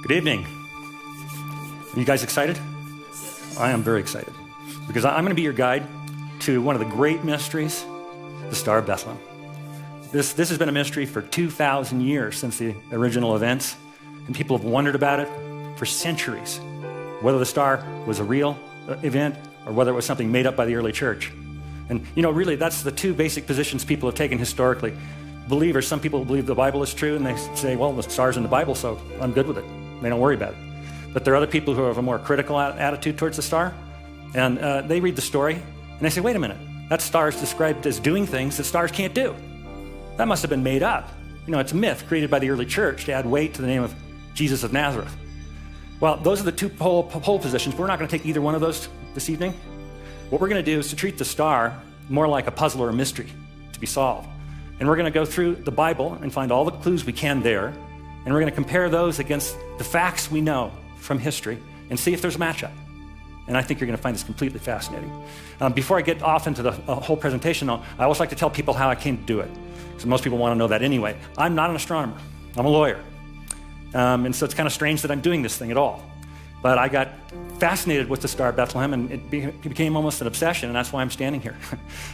Good evening. Are you guys excited? I am very excited because I'm going to be your guide to one of the great mysteries, the Star of Bethlehem. This has been a mystery for 2,000 years since the original events, and people have wondered about it for centuries, whether the star was a real event or whether it was something made up by the early church. And, really, that's the two basic positions people have taken historically. Believers, some people believe the Bible is true, and they say, well, the star's in the Bible, so I'm good with it. They don't worry about it. But there are other people who have a more critical attitude towards the star, and they read the story, and they say, wait a minute, that star is described as doing things that stars can't do. That must have been made up. It's a myth created by the early church to add weight to the name of Jesus of Nazareth. Well, those are the two pole positions. We're not going to take either one of those this evening. What we're going to do is to treat the star more like a puzzle or a mystery to be solved. And we're going to go through the Bible and find all the clues we can there, and we're going to compare those against the facts we know from history and see if there's a matchup. And I think you're going to find this completely fascinating. Before I get off into the whole presentation, I always like to tell people how I came to do it. So most people want to know that anyway. I'm not an astronomer. I'm a lawyer. And so it's kind of strange that I'm doing this thing at all. But I got fascinated with the Star of Bethlehem, and it became almost an obsession, and that's why I'm standing here.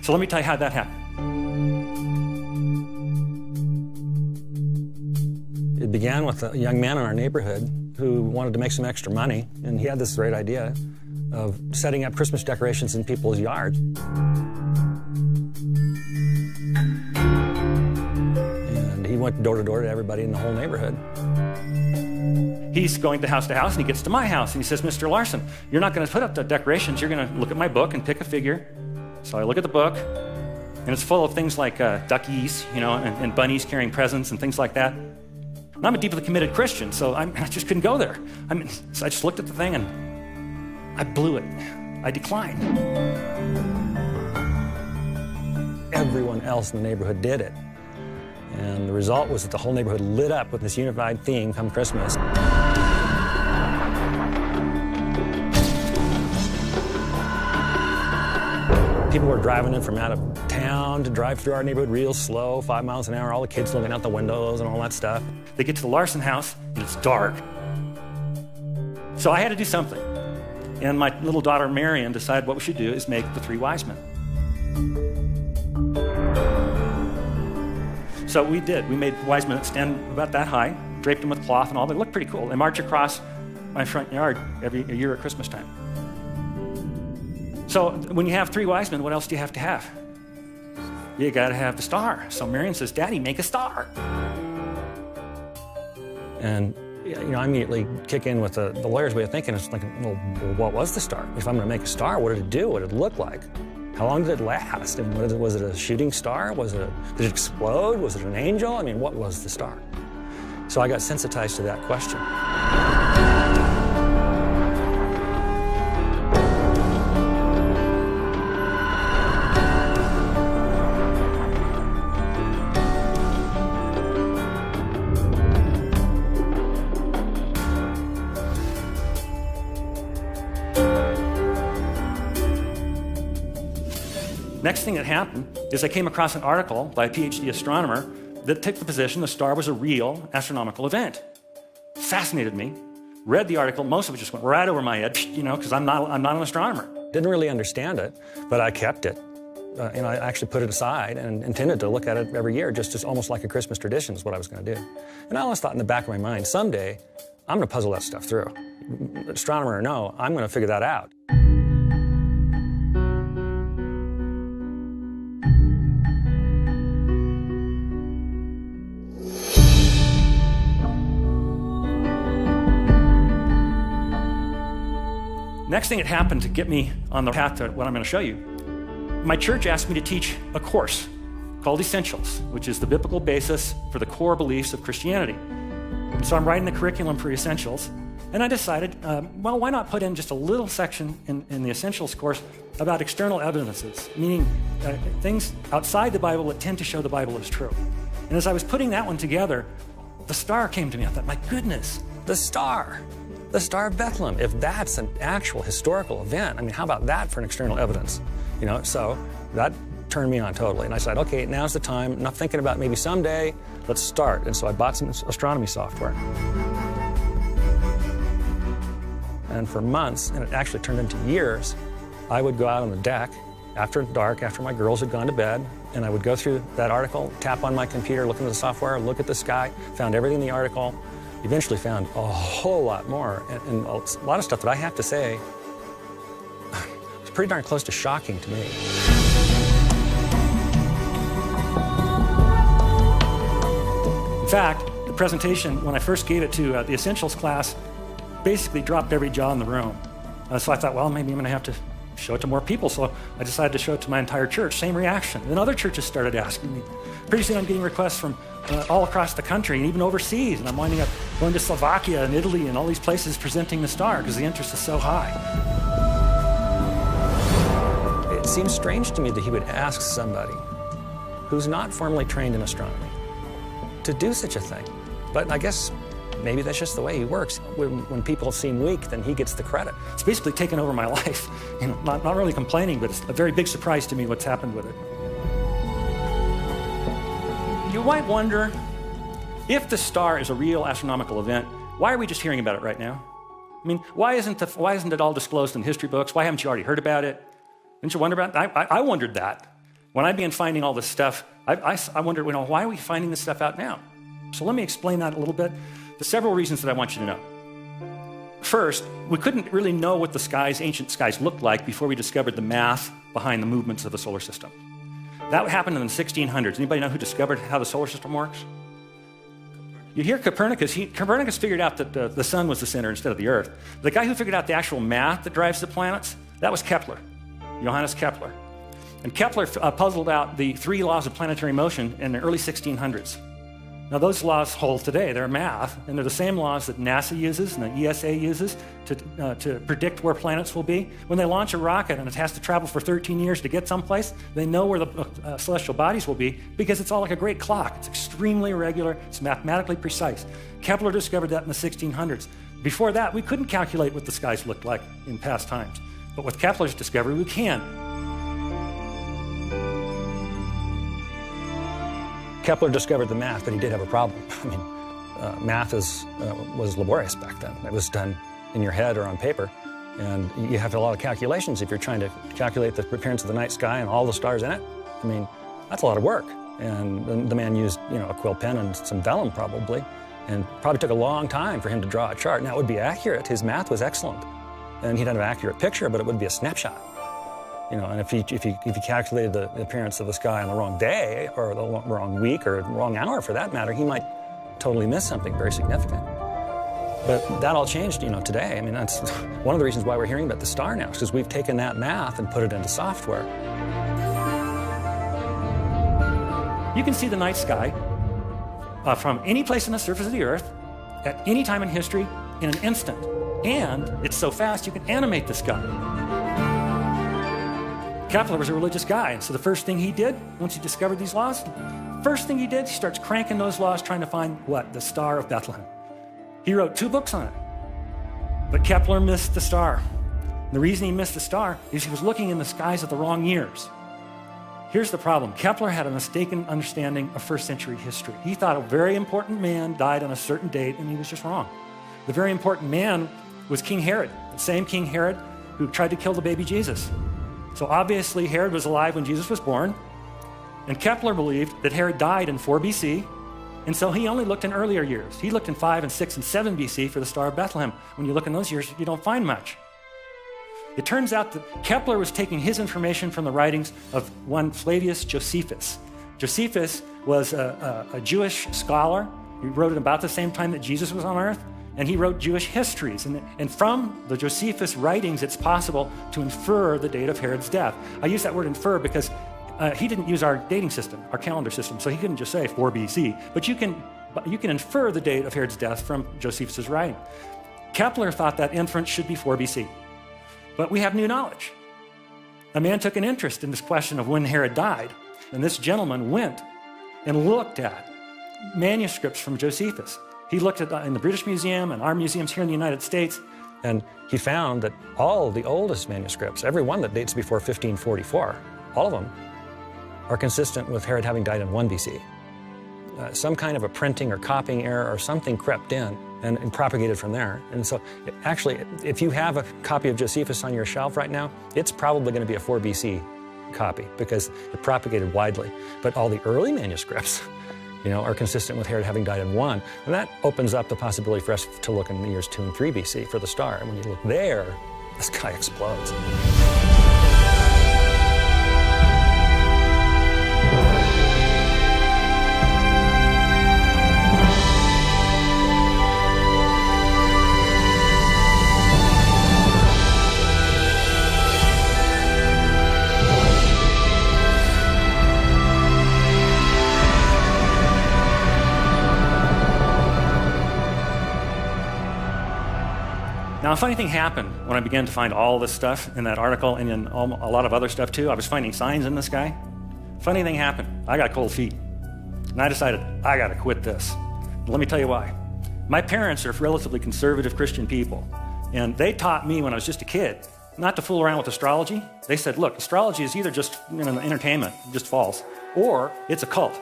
So let me tell you how that happened. It began with a young man in our neighborhood who wanted to make some extra money, and he had this great idea of setting up Christmas decorations in people's yards. And he went door to door to everybody in the whole neighborhood. He's going to house, and he gets to my house, and he says, Mr. Larson, you're not going to put up the decorations. You're going to look at my book and pick a figure. So I look at the book, and it's full of things like duckies, and bunnies carrying presents and things like that. And I'm a deeply committed Christian, so I just couldn't go there. So I just looked at the thing, and I blew it. I declined. Everyone else in the neighborhood did it. And the result was that the whole neighborhood lit up with this unified theme come Christmas. People were driving in from out of town to drive through our neighborhood real slow, 5 miles an hour, all the kids looking out the windows and all that stuff. They get to the Larson house, and it's dark. So I had to do something. And my little daughter, Marion, decided what we should do is make the three wise men. So we did. We made wise men that stand about that high, draped them with cloth and all. They look pretty cool. They march across my front yard every year at Christmas time. So when you have three wise men, what else do you have to have? You got to have the star. So Marion says, Daddy, make a star. And I immediately kick in with the lawyer's way of thinking. It's like, well, what was the star? If I'm going to make a star, what did it do? What did it look like? How long did it last? And was it a shooting star? Did it explode? Was it an angel? What was the star? So I got sensitized to that question. Next thing that happened is I came across an article by a PhD astronomer that took the position the star was a real astronomical event. Fascinated me. Read the article. Most of it just went right over my head, because I'm not an astronomer. Didn't really understand it, but I kept it. I actually put it aside and intended to look at it every year, just almost like a Christmas tradition is what I was going to do. And I always thought in the back of my mind, someday I'm going to puzzle that stuff through. Astronomer or no, I'm going to figure that out. Next thing that happened to get me on the path to what I'm going to show you, my church asked me to teach a course called Essentials, which is the biblical basis for the core beliefs of Christianity. And so I'm writing the curriculum for Essentials, and I decided, well, why not put in just a little section in the Essentials course about external evidences, meaning things outside the Bible that tend to show the Bible is true. And as I was putting that one together, the star came to me. I thought, my goodness, the star. The Star of Bethlehem, if that's an actual historical event, I mean, how about that for an external evidence? So that turned me on totally. And I said, okay, now's the time. Enough thinking about maybe someday, let's start. And so I bought some astronomy software. And for months, and it actually turned into years, I would go out on the deck after dark, after my girls had gone to bed, and I would go through that article, tap on my computer, look into the software, look at the sky, found everything in the article, eventually found a whole lot more, and a lot of stuff that I have to say was pretty darn close to shocking to me. In fact, the presentation, when I first gave it to the Essentials class, basically dropped every jaw in the room. So I thought, well, maybe I'm going to have to show it to more people. So I decided to show it to my entire church. Same reaction. And then other churches started asking me. Pretty soon I'm getting requests from all across the country and even overseas. And I'm winding up going to Slovakia and Italy and all these places presenting the star because the interest is so high. It seems strange to me that he would ask somebody who's not formally trained in astronomy to do such a thing. But I guess maybe that's just the way he works. When people seem weak, then he gets the credit. It's basically taken over my life. Not really complaining, but it's a very big surprise to me what's happened with it. You might wonder, if the star is a real astronomical event, why are we just hearing about it right now? I mean, why isn't it all disclosed in history books? Why haven't you already heard about it? Didn't you wonder about it? I wondered that. When I began finding all this stuff, I wondered, why are we finding this stuff out now? So let me explain that a little bit. There's several reasons that I want you to know. First, we couldn't really know what the ancient skies looked like before we discovered the math behind the movements of the solar system. That happened in the 1600s. Anybody know who discovered how the solar system works? You hear Copernicus. Copernicus figured out that the sun was the center instead of the earth. The guy who figured out the actual math that drives the planets, that was Kepler, Johannes Kepler. And Kepler puzzled out the 3 laws of planetary motion in the early 1600s. Now, those laws hold today. They're math, and they're the same laws that NASA uses and the ESA uses to predict where planets will be. When they launch a rocket and it has to travel for 13 years to get someplace, they know where the celestial bodies will be because it's all like a great clock. It's extremely regular. It's mathematically precise. Kepler discovered that in the 1600s. Before that, we couldn't calculate what the skies looked like in past times. But with Kepler's discovery, we can. Kepler discovered the math, but he did have a problem. I mean, math was laborious back then. It was done in your head or on paper, and you have a lot of calculations if you're trying to calculate the appearance of the night sky and all the stars in it. I mean, that's a lot of work. And the man used, a quill pen and some vellum probably, and probably took a long time for him to draw a chart. Now, it would be accurate. His math was excellent, and he'd have an accurate picture, but it would be a snapshot. And if you calculated the appearance of the sky on the wrong day, or the wrong week, or the wrong hour for that matter, he might totally miss something very significant. But that all changed, today. I mean, that's one of the reasons why we're hearing about the star now, because we've taken that math and put it into software. You can see the night sky from any place on the surface of the Earth at any time in history in an instant. And it's so fast you can animate the sky. Kepler was a religious guy, and so the first thing he did, once he discovered these laws, he starts cranking those laws trying to find what? The Star of Bethlehem. He wrote 2 books on it. But Kepler missed the star. And the reason he missed the star is he was looking in the skies of the wrong years. Here's the problem. Kepler had a mistaken understanding of first century history. He thought a very important man died on a certain date, and he was just wrong. The very important man was King Herod, the same King Herod who tried to kill the baby Jesus. So obviously Herod was alive when Jesus was born, and Kepler believed that Herod died in 4 BC, and so he only looked in earlier years. He looked in 5 and 6 and 7 BC for the Star of Bethlehem. When you look in those years, you don't find much. It turns out that Kepler was taking his information from the writings of one Flavius Josephus. Josephus was a Jewish scholar. He wrote at about the same time that Jesus was on earth, and he wrote Jewish histories. And from the Josephus writings, it's possible to infer the date of Herod's death. I use that word infer because he didn't use our dating system, our calendar system, so he couldn't just say 4 BC. But you can infer the date of Herod's death from Josephus's writing. Kepler thought that inference should be 4 BC. But we have new knowledge. A man took an interest in this question of when Herod died, and this gentleman went and looked at manuscripts from Josephus. He looked at in the British Museum and our museums here in the United States, and he found that all the oldest manuscripts, every one that dates before 1544, all of them are consistent with Herod having died in 1 BC. Some kind of a printing or copying error or something crept in and propagated from there. And so actually, if you have a copy of Josephus on your shelf right now, it's probably going to be a 4 BC copy because it propagated widely. But all the early manuscripts, are consistent with Herod having died in 1. And that opens up the possibility for us to look in the years 2 and 3 BC for the star. And when you look there, the sky explodes. Now, a funny thing happened when I began to find all this stuff in that article and in a lot of other stuff too. I was finding signs in the sky. Funny thing happened. I got cold feet. And I decided, I got to quit this. Let me tell you why. My parents are relatively conservative Christian people. And they taught me when I was just a kid not to fool around with astrology. They said, look, astrology is either just entertainment, just false, or it's a cult.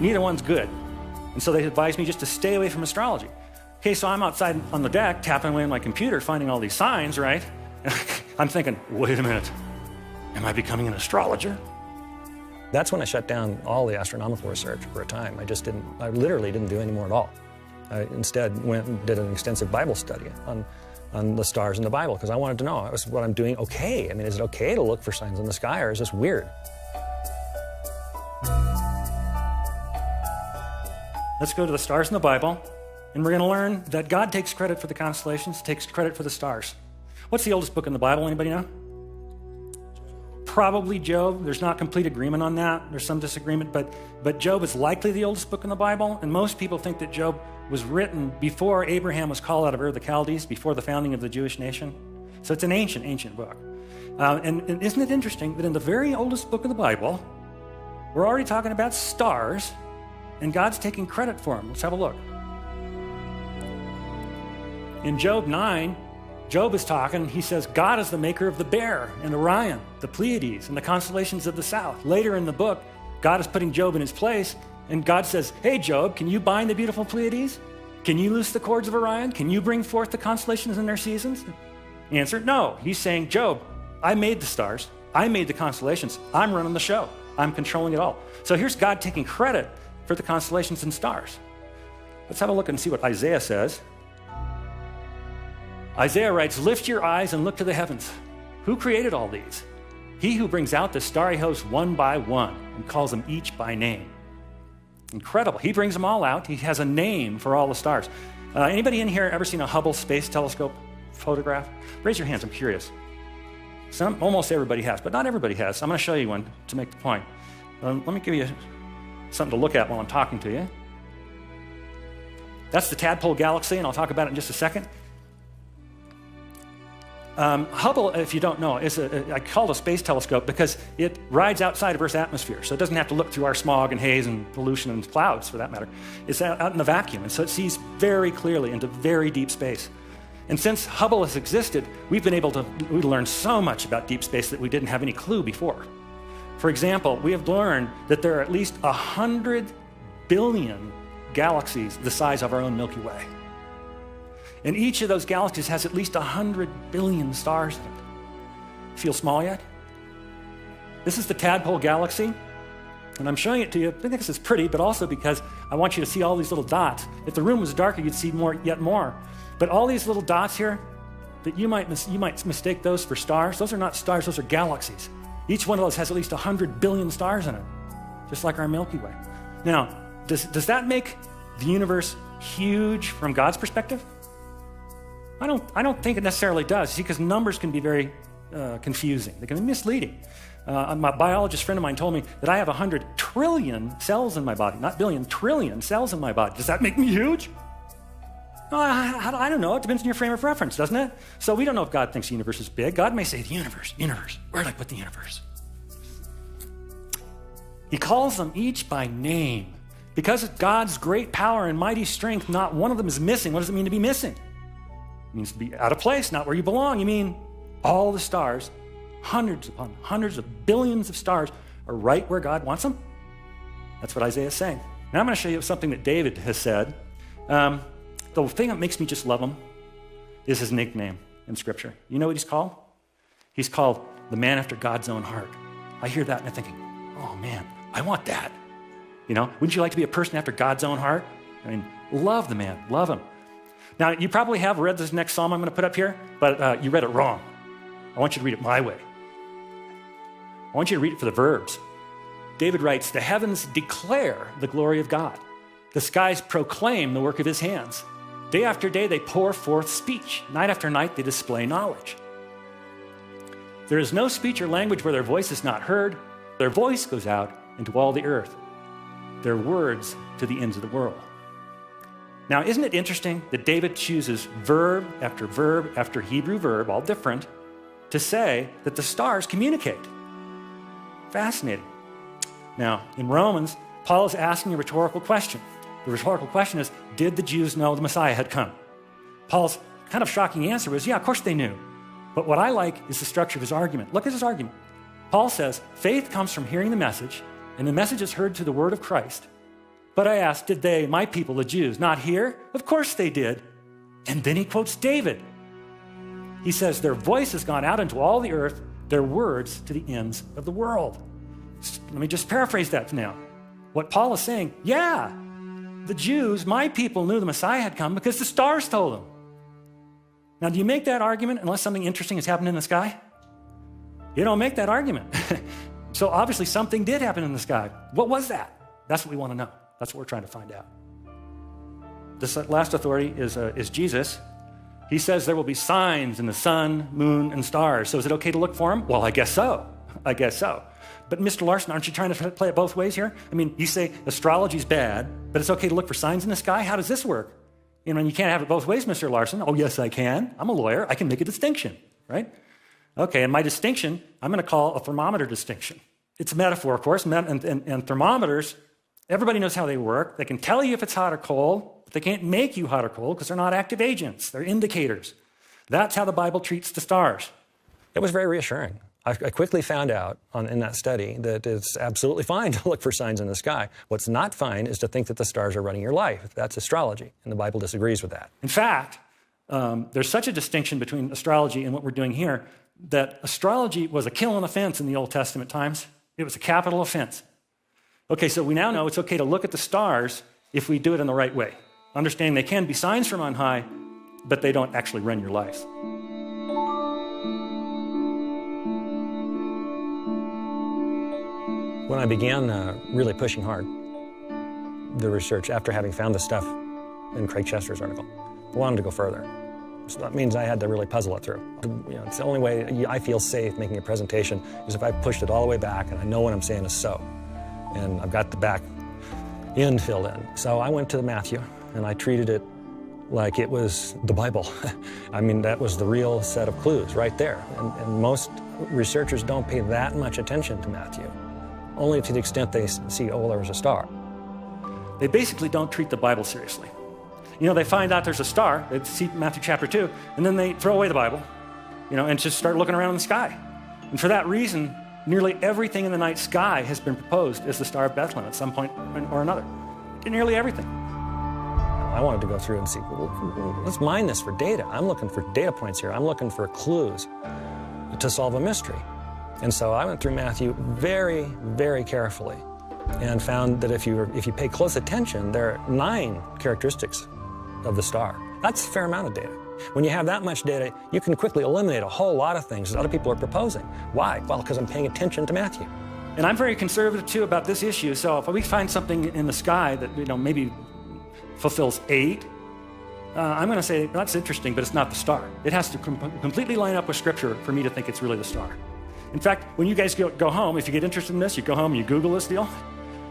Neither one's good. And so they advised me just to stay away from astrology. Okay, so I'm outside on the deck, tapping away on my computer, finding all these signs, right? I'm thinking, wait a minute, am I becoming an astrologer? That's when I shut down all the astronomical research for a time. I literally didn't do any more at all. I instead went and did an extensive Bible study on the stars in the Bible because I wanted to know, is what I'm doing okay? I mean, is it okay to look for signs in the sky, or is this weird? Let's go to the stars in the Bible. And we're going to learn that God takes credit for the constellations, takes credit for the stars. What's the oldest book in the Bible? Anybody know? Probably Job. There's not complete agreement on that. There's some disagreement, but Job is likely the oldest book in the Bible, and most people think that Job was written before Abraham was called out of Ur of the Chaldees, before the founding of the Jewish nation. So it's an ancient book. And isn't it interesting that in the very oldest book of the Bible, we're already talking about stars, and God's taking credit for them. Let's have a look. In Job 9, Job is talking. He says, God is the maker of the Bear and Orion, the Pleiades, and the constellations of the south. Later in the book, God is putting Job in his place, and God says, hey, Job, can you bind the beautiful Pleiades? Can you loose the cords of Orion? Can you bring forth the constellations in their seasons? Answer, no. He's saying, Job, I made the stars. I made the constellations. I'm running the show. I'm controlling it all. So here's God taking credit for the constellations and stars. Let's have a look and see what Isaiah says. Isaiah writes, lift your eyes and look to the heavens. Who created all these? He who brings out the starry host one by one and calls them each by name. Incredible. He brings them all out. He has a name for all the stars. Anybody in here ever seen a Hubble Space Telescope photograph? Raise your hands. I'm curious. Almost everybody has, but not everybody has. I'm going to show you one to make the point. Let me give you something to look at while I'm talking to you. That's the Tadpole Galaxy, and I'll talk about it in just a second. Hubble, if you don't know, I call it a space telescope because it rides outside of Earth's atmosphere, so it doesn't have to look through our smog and haze and pollution and clouds, for that matter. It's out in the vacuum, and so it sees very clearly into very deep space. And since Hubble has existed, we've been able to learn so much about deep space that we didn't have any clue before. For example, we have learned that there are at least 100 billion galaxies the size of our own Milky Way. And each of those galaxies has at least 100 billion stars in it. Feel small yet? This is the Tadpole Galaxy. And I'm showing it to you because it's pretty, but also because I want you to see all these little dots. If the room was darker, you'd see yet more. But all these little dots here, that you might mistake those for stars. Those are not stars, those are galaxies. Each one of those has at least 100 billion stars in it, just like our Milky Way. Now, does that make the universe huge from God's perspective? I don't think it necessarily does. See, because numbers can be very confusing. They can be misleading. My biologist friend of mine told me that I have 100 trillion cells in my body, not billion, trillion cells in my body. Does that make me huge? No, I don't know. It depends on your frame of reference, doesn't it? So we don't know if God thinks the universe is big. God may say, the universe, where'd I put the universe? He calls them each by name. Because of God's great power and mighty strength, not one of them is missing. What does it mean to be missing? It means to be out of place, not where you belong. You mean all the stars, hundreds upon hundreds of billions of stars, are right where God wants them? That's what Isaiah is saying. Now I'm going to show you something that David has said. The thing that makes me just love him is his nickname in Scripture. You know what he's called? He's called the man after God's own heart. I hear that and I'm thinking, oh man, I want that. You know, wouldn't you like to be a person after God's own heart? I mean, love the man, love him. Now, you probably have read this next psalm I'm going to put up here, but you read it wrong. I want you to read it my way. I want you to read it for the verbs. David writes, the heavens declare the glory of God. The skies proclaim the work of his hands. Day after day, they pour forth speech. Night after night, they display knowledge. There is no speech or language where their voice is not heard. Their voice goes out into all the earth. Their words to the ends of the world. Now, isn't it interesting that David chooses verb after Hebrew verb, all different, to say that the stars communicate? Fascinating. Now, in Romans, Paul is asking a rhetorical question. The rhetorical question is, did the Jews know the Messiah had come? Paul's kind of shocking answer was, yeah, of course they knew. But what I like is the structure of his argument. Look at his argument. Paul says, faith comes from hearing the message, and the message is heard through the word of Christ. But I asked, did they, my people, the Jews, not hear? Of course they did. And then he quotes David. He says, their voice has gone out into all the earth, their words to the ends of the world. Let me just paraphrase that now. What Paul is saying, yeah, the Jews, my people, knew the Messiah had come because the stars told them. Now, do you make that argument unless something interesting has happened in the sky? You don't make that argument. So obviously something did happen in the sky. What was that? That's what we want to know. That's what we're trying to find out. This last authority is Jesus. He says there will be signs in the sun, moon, and stars. So is it okay to look for them? Well, I guess so. I guess so. But Mr. Larson, aren't you trying to play it both ways here? I mean, you say astrology's bad, but it's okay to look for signs in the sky? How does this work? You know, and you can't have it both ways, Mr. Larson. Oh, yes, I can. I'm a lawyer. I can make a distinction, right? Okay, and my distinction, I'm going to call a thermometer distinction. It's a metaphor, of course, and thermometers, everybody knows how they work. They can tell you if it's hot or cold, but they can't make you hot or cold because they're not active agents. They're indicators. That's how the Bible treats the stars. It was very reassuring. I quickly found out in that study that it's absolutely fine to look for signs in the sky. What's not fine is to think that the stars are running your life. That's astrology, and the Bible disagrees with that. In fact, there's such a distinction between astrology and what we're doing here that astrology was a killing offense in the Old Testament times. It was a capital offense. Okay, so we now know it's okay to look at the stars if we do it in the right way. Understanding they can be signs from on high, but they don't actually run your life. When I began really pushing hard the research after having found the stuff in Craig Chester's article, I wanted to go further. So that means I had to really puzzle it through. It's the only way I feel safe making a presentation is if I pushed it all the way back and I know what I'm saying is so. And I've got the back end filled in. So I went to Matthew and I treated it like it was the Bible. I mean, that was the real set of clues right there. And most researchers don't pay that much attention to Matthew, only to the extent they see, oh, there was a star. They basically don't treat the Bible seriously. You know, they find out there's a star, they see Matthew chapter 2, and then they throw away the Bible, you know, and just start looking around in the sky. And for that reason, nearly everything in the night sky has been proposed as the Star of Bethlehem at some point or another. Nearly everything. I wanted to go through and see, well, let's mine this for data. I'm looking for data points here. I'm looking for clues to solve a mystery. And so I went through Matthew very, very carefully and found that if you pay close attention, there are 9 characteristics of the star. That's a fair amount of data. When you have that much data, you can quickly eliminate a whole lot of things that other people are proposing. Why? Well, because I'm paying attention to Matthew. And I'm very conservative, too, about this issue. So if we find something in the sky that, maybe fulfills 8, I'm going to say, that's interesting, but it's not the star. It has to completely line up with Scripture for me to think it's really the star. In fact, when you guys go home, if you get interested in this, you go home and you Google this deal,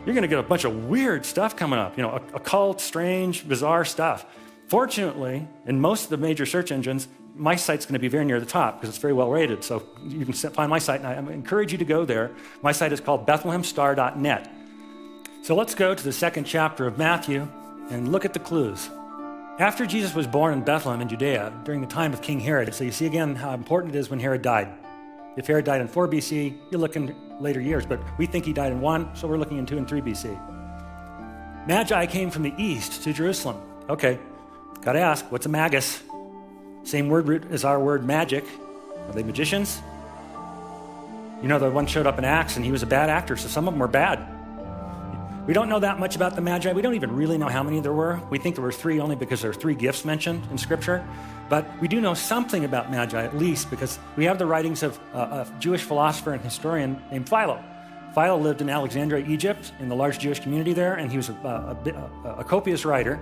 you're going to get a bunch of weird stuff coming up, occult, strange, bizarre stuff. Fortunately, in most of the major search engines, my site's going to be very near the top because it's very well rated. So you can find my site, and I encourage you to go there. My site is called BethlehemStar.net. So let's go to the 2nd chapter of Matthew and look at the clues. After Jesus was born in Bethlehem in Judea during the time of King Herod, so you see again how important it is when Herod died. If Herod died in 4 BC, you're looking later years, but we think he died in 1, so we're looking in 2 and 3 BC. Magi came from the east to Jerusalem. Okay, got to ask, what's a magus? Same word root as our word magic. Are they magicians? The one showed up in Acts, and he was a bad actor, so some of them were bad. We don't know that much about the Magi. We don't even really know how many there were. We think there were 3 only because there are 3 gifts mentioned in Scripture. But we do know something about Magi, at least, because we have the writings of a Jewish philosopher and historian named Philo. Philo lived in Alexandria, Egypt, in the large Jewish community there, and he was a copious writer.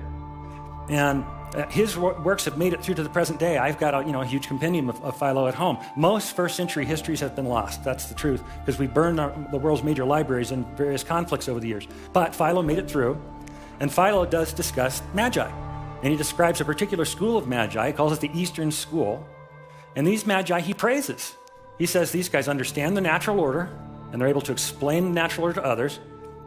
And his works have made it through to the present day. I've got a huge compendium of Philo at home. Most first-century histories have been lost. That's the truth, because we burned the world's major libraries in various conflicts over the years. But Philo made it through, and Philo does discuss Magi. And he describes a particular school of Magi. He calls it the Eastern School. And these Magi he praises. He says these guys understand the natural order, and they're able to explain the natural order to others.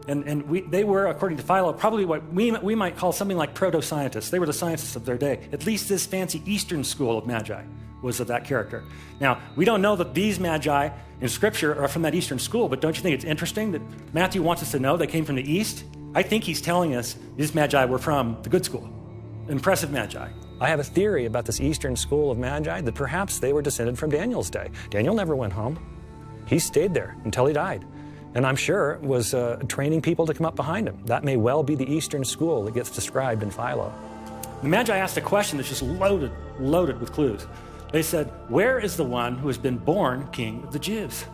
And they were, according to Philo, probably what we might call something like proto-scientists. They were the scientists of their day. At least this fancy Eastern school of Magi was of that character. Now, we don't know that these Magi in Scripture are from that Eastern school, but don't you think it's interesting that Matthew wants us to know they came from the East? I think he's telling us these Magi were from the good school. Impressive Magi. I have a theory about this Eastern school of Magi that perhaps they were descended from Daniel's day. Daniel never went home. He stayed there until he died. And I'm sure was training people to come up behind him. That may well be the Eastern school that gets described in Philo. The Magi asked a question that's just loaded with clues. They said, where is the one who has been born king of the Jews?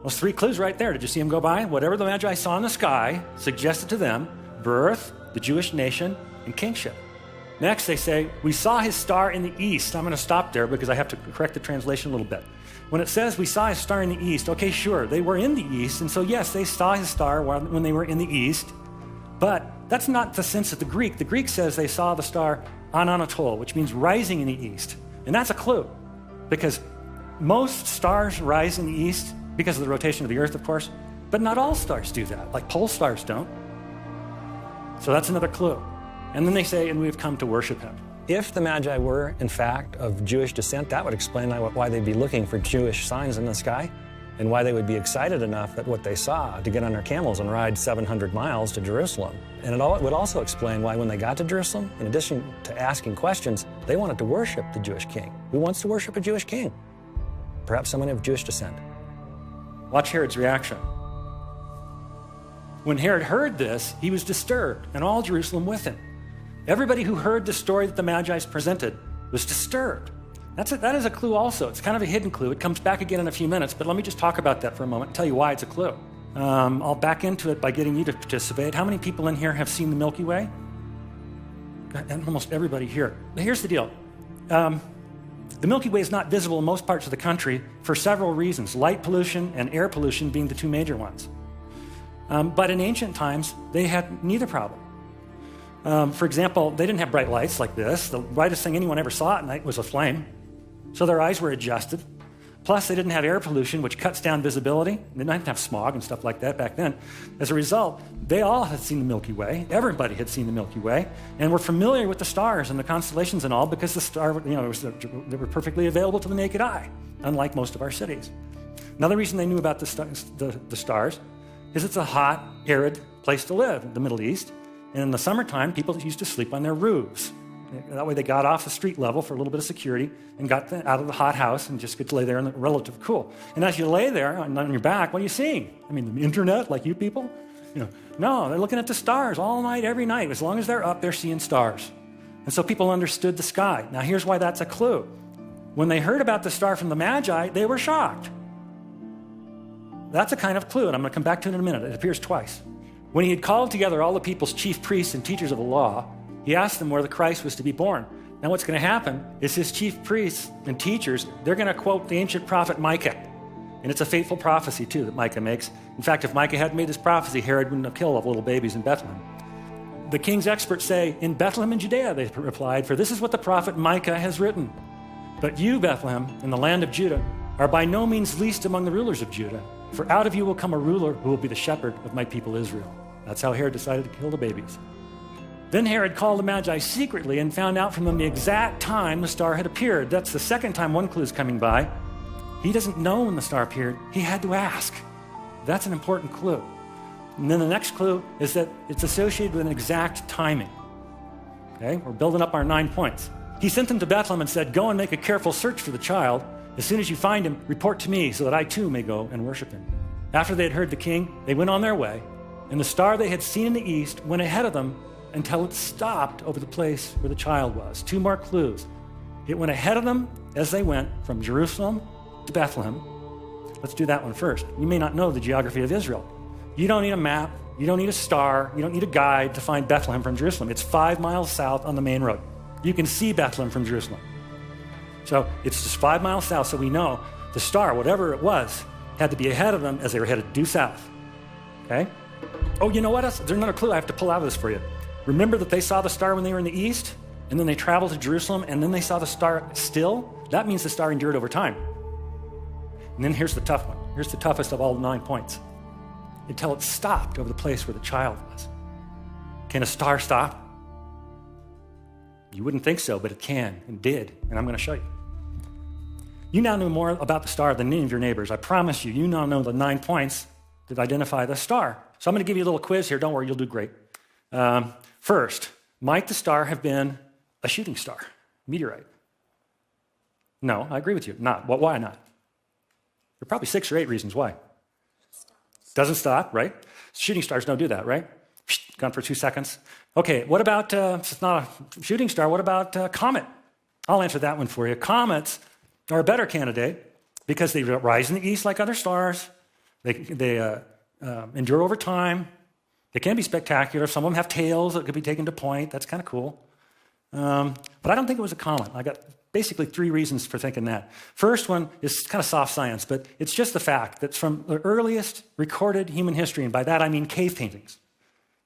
Those 3 clues right there. Did you see them go by? Whatever the Magi saw in the sky suggested to them birth, the Jewish nation, and kingship. Next, they say, we saw his star in the east. I'm going to stop there because I have to correct the translation a little bit. When it says we saw his star in the east, okay, sure, they were in the east, and so yes, they saw his star when they were in the east, but that's not the sense of the Greek. The Greek says they saw the star on Anatole, which means rising in the east, and that's a clue, because most stars rise in the east because of the rotation of the earth, of course, but not all stars do that, like pole stars don't. So that's another clue. And then they say, and we've come to worship him. If the Magi were, in fact, of Jewish descent, that would explain why they'd be looking for Jewish signs in the sky and why they would be excited enough at what they saw to get on their camels and ride 700 miles to Jerusalem. And it would also explain why when they got to Jerusalem, in addition to asking questions, they wanted to worship the Jewish king. Who wants to worship a Jewish king? Perhaps someone of Jewish descent. Watch Herod's reaction. When Herod heard this, he was disturbed, and all Jerusalem with him. Everybody who heard the story that the Magi presented was disturbed. That is a clue also. It's kind of a hidden clue. It comes back again in a few minutes, but let me just talk about that for a moment and tell you why it's a clue. I'll back into it by getting you to participate. How many people in here have seen the Milky Way? Almost everybody here. Here's the deal. The Milky Way is not visible in most parts of the country for several reasons, light pollution and air pollution being the 2 major ones. But in ancient times, they had neither problem. For example, they didn't have bright lights like this. The brightest thing anyone ever saw at night was a flame. So their eyes were adjusted. Plus, they didn't have air pollution, which cuts down visibility. They didn't have smog and stuff like that back then. As a result, they all had seen the Milky Way. Everybody had seen the Milky Way, and were familiar with the stars and the constellations and all because the star, they were perfectly available to the naked eye, unlike most of our cities. Another reason they knew about the stars is it's a hot, arid place to live in the Middle East. And in the summertime, people used to sleep on their roofs. That way they got off the street level for a little bit of security and got out of the hot house and just could lay there in the relative cool. And as you lay there on your back, what are you seeing? I mean, the internet, like you people? No, they're looking at the stars all night, every night. As long as they're up, they're seeing stars. And so people understood the sky. Now here's why that's a clue. When they heard about the star from the Magi, they were shocked. That's a kind of clue, and I'm going to come back to it in a minute. It appears twice. When he had called together all the people's chief priests and teachers of the law, he asked them where the Christ was to be born. Now what's going to happen is his chief priests and teachers, they're going to quote the ancient prophet Micah. And it's a fateful prophecy, too, that Micah makes. In fact, if Micah hadn't made this prophecy, Herod wouldn't have killed all the little babies in Bethlehem. The king's experts say, in Bethlehem in Judea, they replied, for this is what the prophet Micah has written. But you, Bethlehem, in the land of Judah, are by no means least among the rulers of Judah. For out of you will come a ruler who will be the shepherd of my people Israel. That's how Herod decided to kill the babies. Then Herod called the Magi secretly and found out from them the exact time the star had appeared. That's the second time one clue is coming by. He doesn't know when the star appeared. He had to ask. That's an important clue. And then the next clue is that it's associated with an exact timing. Okay, we're building up our 9 points. He sent them to Bethlehem and said, go and make a careful search for the child. As soon as you find him, report to me so that I too may go and worship him. After they had heard the king, they went on their way, and the star they had seen in the east went ahead of them until it stopped over the place where the child was. 2 more clues. It went ahead of them as they went from Jerusalem to Bethlehem. Let's do that one first. You may not know the geography of Israel. You don't need a map. You don't need a star. You don't need a guide to find Bethlehem from Jerusalem. It's 5 miles south on the main road. You can see Bethlehem from Jerusalem. So it's just 5 miles south, so we know the star, whatever it was, had to be ahead of them as they were headed due south. Okay? Oh, you know what else? There's another clue I have to pull out of this for you. Remember that they saw the star when they were in the east, and then they traveled to Jerusalem, and then they saw the star still? That means the star endured over time. And then here's the tough one. Here's the toughest of all the 9 points. Until it stopped over the place where the child was. Can a star stop? You wouldn't think so, but it can and did, and I'm going to show you. You now know more about the star than any of your neighbors. I promise you, you now know the 9 points that identify the star. So I'm going to give you a little quiz here. Don't worry, you'll do great. First, might the star have been a shooting star, meteorite? No, I agree with you. Not. Well, why not? There are probably 6 or 8 reasons why. Doesn't stop, right? Shooting stars don't do that, right? Gone for 2 seconds. Okay, what about, it's not a shooting star, what about comet? I'll answer that one for you. Comets are a better candidate because they rise in the east like other stars. They endure over time. They can be spectacular. Some of them have tails that could be taken to point. That's kind of cool. But I don't think it was a comet. I got basically 3 reasons for thinking that. First one is kind of soft science, but it's just the fact that from the earliest recorded human history, and by that I mean cave paintings,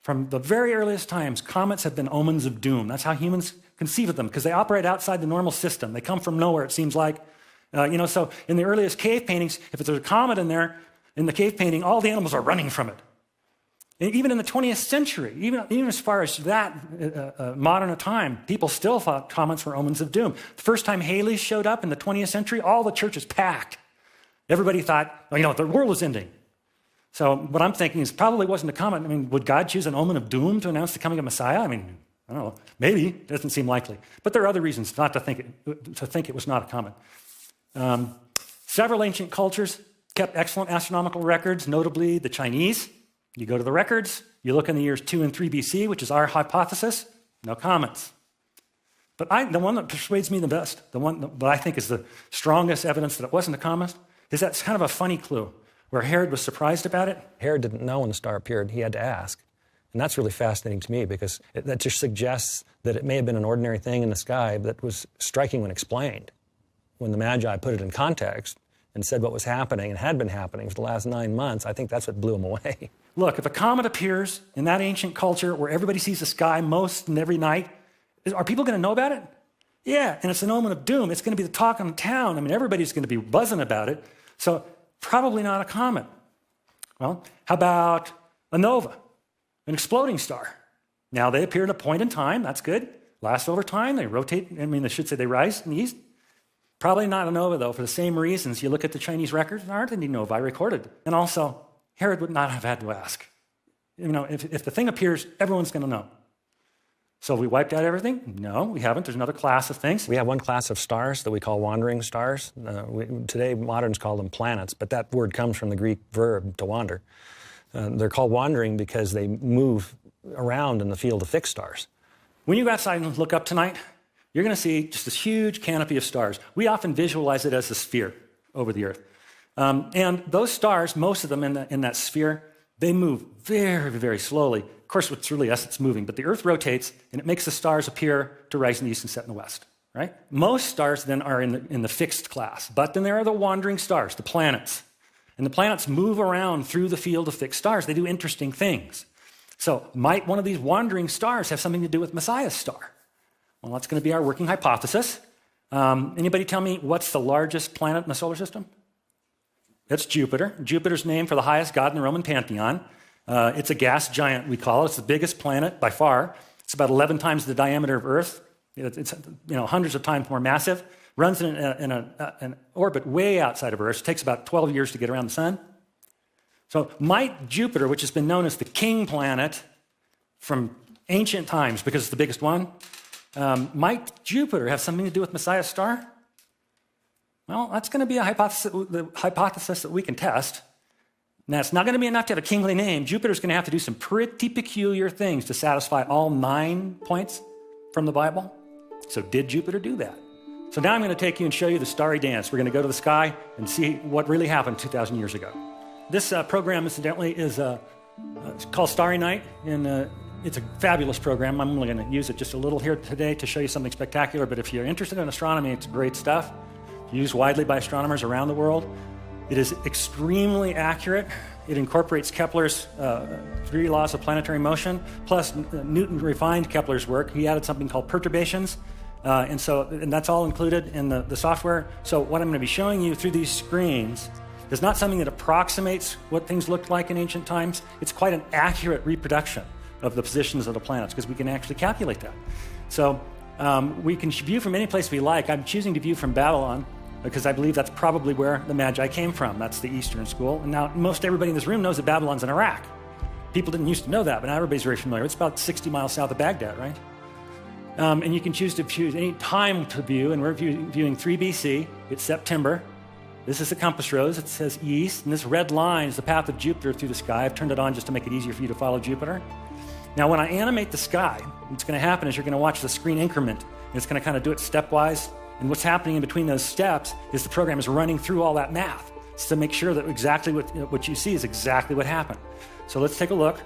from the very earliest times, comets have been omens of doom. That's how humans conceive of them, because they operate outside the normal system. They come from nowhere, it seems like. So in the earliest cave paintings, if there's a comet in there, in the cave painting, all the animals are running from it. And even in the 20th century, even as far as that modern a time, people still thought comets were omens of doom. The first time Halley showed up in the 20th century, all the churches packed. Everybody thought, the world was ending. So what I'm thinking is probably wasn't a comet. I mean, would God choose an omen of doom to announce the coming of Messiah? I mean, I don't know. Maybe. It doesn't seem likely. But there are other reasons not to think it was not a comet. Several ancient cultures kept excellent astronomical records, notably the Chinese. You go to the records, you look in the years 2 and 3 BC, which is our hypothesis, no comets. But the one that persuades me the best, the one that I think is the strongest evidence that it wasn't a comet, is that's kind of a funny clue, where Herod was surprised about it. Herod didn't know when the star appeared. He had to ask. And that's really fascinating to me because that just suggests that it may have been an ordinary thing in the sky that was striking when explained. When the Magi put it in context and said what was happening and had been happening for the last 9 months, I think that's what blew him away. Look, if a comet appears in that ancient culture where everybody sees the sky most and every night, are people going to know about it? Yeah, and it's an omen of doom. It's going to be the talk of the town. I mean, everybody's going to be buzzing about it. So probably not a comet. Well, how about a nova, an exploding star? Now, they appear at a point in time. That's good. Last over time. They rotate. I should say they rise in the east. Probably not a nova, though, for the same reasons. You look at the Chinese records, there aren't any novae recorded. And also, Herod would not have had to ask. If the thing appears, everyone's going to know. So have we wiped out everything? No, we haven't. There's another class of things. We have one class of stars that we call wandering stars. Today, moderns call them planets, but that word comes from the Greek verb to wander. They're called wandering because they move around in the field of fixed stars. When you go outside and look up tonight, you're going to see just this huge canopy of stars. We often visualize it as a sphere over the Earth. And those stars, most of them in that sphere, they move very, very slowly. Of course, it's really us that's moving, but the Earth rotates, and it makes the stars appear to rise in the east and set in the west, right? Most stars then are in the fixed class, but then there are the wandering stars, the planets. And the planets move around through the field of fixed stars. They do interesting things. So might one of these wandering stars have something to do with Messiah's star? Well, that's going to be our working hypothesis. Anybody tell me what's the largest planet in the solar system? It's Jupiter. Jupiter's named for the highest god in the Roman pantheon. It's a gas giant, we call it. It's the biggest planet by far. It's about 11 times the diameter of Earth. It's hundreds of times more massive. Runs in an orbit way outside of Earth. It takes about 12 years to get around the sun. So might Jupiter, which has been known as the king planet from ancient times because it's the biggest one, might Jupiter have something to do with Messiah's star? Well, that's going to be a hypothesis that we can test. Now, it's not going to be enough to have a kingly name. Jupiter's going to have to do some pretty peculiar things to satisfy all 9 points from the Bible. So did Jupiter do that? So now I'm going to take you and show you the starry dance. We're going to go to the sky and see what really happened 2,000 years ago. This program, incidentally, is it's called Starry Night, and it's a fabulous program. I'm only going to use it just a little here today to show you something spectacular, but if you're interested in astronomy, it's great stuff. Used widely by astronomers around the world. It is extremely accurate. It incorporates Kepler's 3 laws of planetary motion, plus Newton refined Kepler's work. He added something called perturbations, and that's all included in the software. So what I'm going to be showing you through these screens is not something that approximates what things looked like in ancient times. It's quite an accurate reproduction of the positions of the planets because we can actually calculate that. So we can view from any place we like. I'm choosing to view from Babylon because I believe that's probably where the Magi came from. That's the Eastern school. And now most everybody in this room knows that Babylon's in Iraq. People didn't used to know that, but now everybody's very familiar. It's about 60 miles south of Baghdad, right? And you can choose any time to view, and we're viewing 3 BC. It's September. This is the compass rose. It says east, and this red line is the path of Jupiter through the sky. I've turned it on just to make it easier for you to follow Jupiter. Now, when I animate the sky, what's going to happen is you're going to watch the screen increment, and it's going to kind of do it stepwise. And what's happening in between those steps is the program is running through all that math to make sure that exactly what you see is exactly what happened. So let's take a look.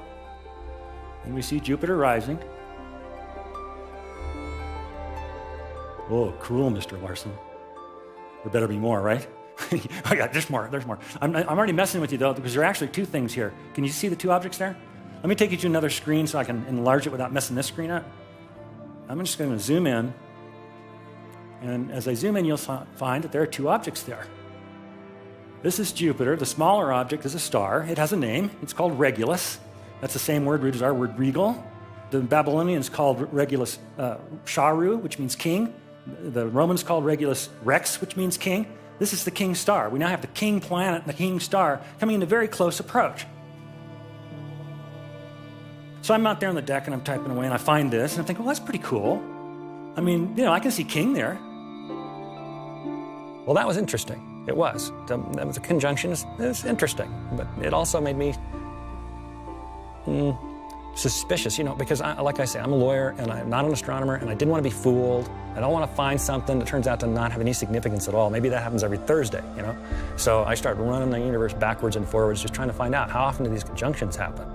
And we see Jupiter rising. Oh, cool, Mr. Larson. There better be more, right? Oh, yeah, there's more. I'm already messing with you, though, because there are actually 2 things here. Can you see the 2 objects there? Let me take you to another screen so I can enlarge it without messing this screen up. I'm just going to zoom in. And as I zoom in, you'll find that there are 2 objects there. This is Jupiter. The smaller object is a star. It has a name. It's called Regulus. That's the same word root as our word regal. The Babylonians called Regulus Sharu, which means king. The Romans called Regulus Rex, which means king. This is the king star. We now have the king planet and the king star coming into very close approach. So I'm out there on the deck and I'm typing away and I find this and I'm thinking, well, that's pretty cool. I mean, I can see king there. Well, that was interesting. It was. That was a conjunction. It was interesting, but it also made me suspicious, because like I say, I'm a lawyer and I'm not an astronomer and I didn't want to be fooled. I don't want to find something that turns out to not have any significance at all. Maybe that happens every Thursday, So I started running the universe backwards and forwards, just trying to find out how often do these conjunctions happen.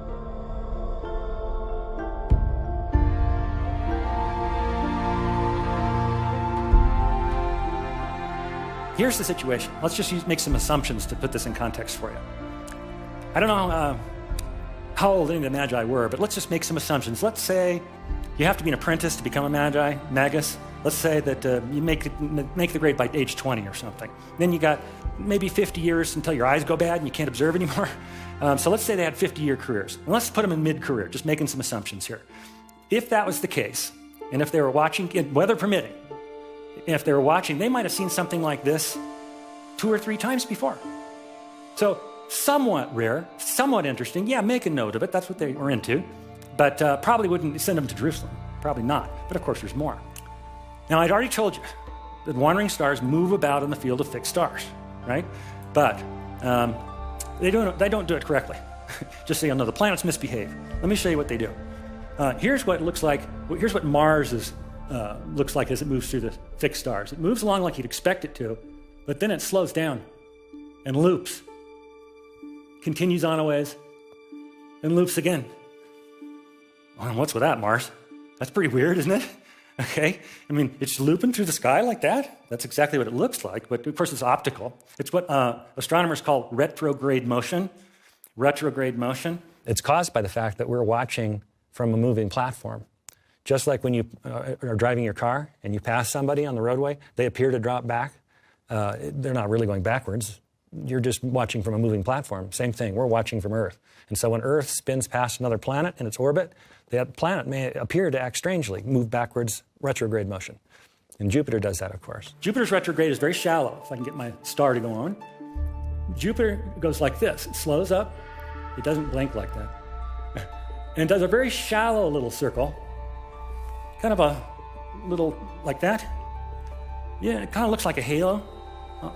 Here's the situation. Let's just make some assumptions to put this in context for you. I don't know how old any of the Magi were, but let's just make some assumptions. Let's say you have to be an apprentice to become a magus. Let's say that you make the grade by age 20 or something. Then you got maybe 50 years until your eyes go bad and you can't observe anymore. So let's say they had 50-year careers. And let's put them in mid-career, just making some assumptions here. If that was the case, and if they were watching, weather permitting, if they were watching, they might have seen something like this 2 or 3 times before. So somewhat rare, somewhat interesting. Yeah, make a note of it. That's what they were into. But probably wouldn't send them to Jerusalem. Probably not, but of course there's more. Now, I'd already told you that wandering stars move about in the field of fixed stars, right? But they don't do it correctly. Just so you know, the planets misbehave. Let me show you what they do. Here's what it looks like. Here's what Mars looks like as it moves through the fixed stars. It moves along like you'd expect it to, but then it slows down and loops, continues on a ways, and loops again. Well, what's with that, Mars? That's pretty weird, isn't it? Okay, I mean, it's looping through the sky like that. That's exactly what it looks like, but of course it's optical. It's what astronomers call retrograde motion. Retrograde motion. It's caused by the fact that we're watching from a moving platform. Just like when you are driving your car and you pass somebody on the roadway, they appear to drop back. They're not really going backwards. You're just watching from a moving platform. Same thing, we're watching from Earth. And so when Earth spins past another planet in its orbit, that planet may appear to act strangely, move backwards, retrograde motion. And Jupiter does that, of course. Jupiter's retrograde is very shallow, if I can get my star to go on. Jupiter goes like this. It slows up. It doesn't blink like that. And it does a very shallow little circle, kind of a little like that. Yeah, it kind of looks like a halo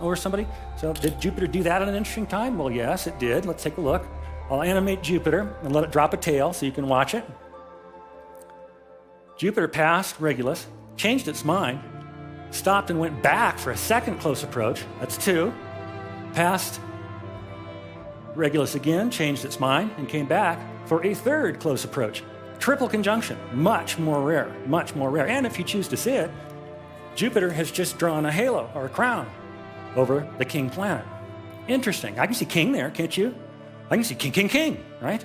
over somebody. So did Jupiter do that at an interesting time? Well, yes, it did. Let's take a look. I'll animate Jupiter and let it drop a tail so you can watch it. Jupiter passed Regulus, changed its mind, stopped and went back for a second close approach. That's 2. Passed Regulus again, changed its mind, and came back for a third close approach. Triple conjunction, much more rare, much more rare. And if you choose to see it, Jupiter has just drawn a halo or a crown over the king planet. Interesting. I can see king there, can't you? I can see king, king, king, right?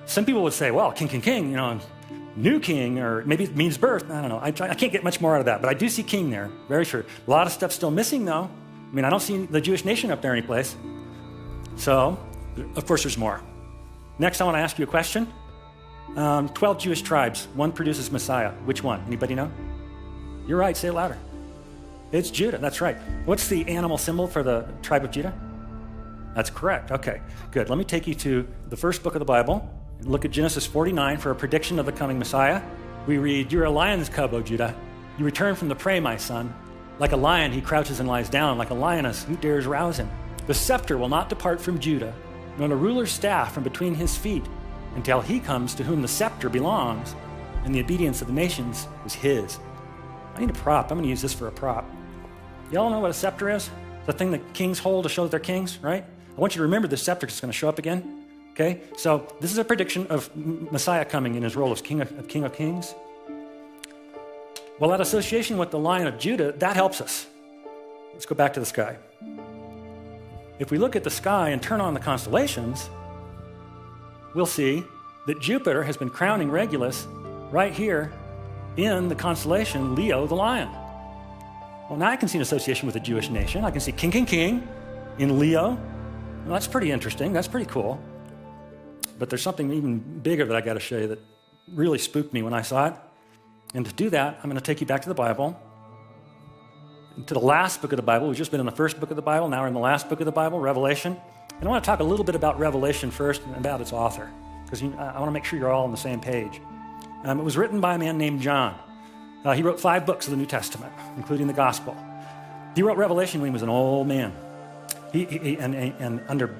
Some people would say, well, king, king, king, you know, new king, or maybe it means birth. I don't know. I can't get much more out of that, but I do see king there, very sure. A lot of stuff still missing, though. I mean, I don't see the Jewish nation up there anyplace. So, of course, there's more. Next, I want to ask you a question. 12 Jewish tribes. One produces Messiah. Which one? Anybody know? You're right. Say it louder. It's Judah. That's right. What's the animal symbol for the tribe of Judah? That's correct. Okay, good. Let me take you to the first book of the Bible. Look at Genesis 49 for a prediction of the coming Messiah. We read, "You're a lion's cub, O Judah. You return from the prey, my son. Like a lion, he crouches and lies down. Like a lioness, who dares rouse him? The scepter will not depart from Judah, nor the ruler's staff from between his feet, until he comes to whom the scepter belongs, and the obedience of the nations is his." I need a prop. I'm going to use this for a prop. Y'all know what a scepter is? It's the thing that kings hold to show that they're kings, right? I want you to remember this scepter because it's going to show up again. Okay, so this is a prediction of Messiah coming in his role as King of Kings. Well, that association with the Lion of Judah, that helps us. Let's go back to the sky. If we look at the sky and turn on the constellations, we'll see that Jupiter has been crowning Regulus right here in the constellation Leo the Lion. Well, now I can see an association with the Jewish nation. I can see King, King, King in Leo. Well, that's pretty interesting. That's pretty cool. But there's something even bigger that I got to show you that really spooked me when I saw it. And to do that, I'm going to take you back to the Bible, to the last book of the Bible. We've just been in the first book of the Bible. Now we're in the last book of the Bible, Revelation. And I want to talk a little bit about Revelation first and about its author, because I want to make sure you're all on the same page. It was written by a man named John. He wrote 5 books of the New Testament, including the Gospel. He wrote Revelation when he was an old man. And under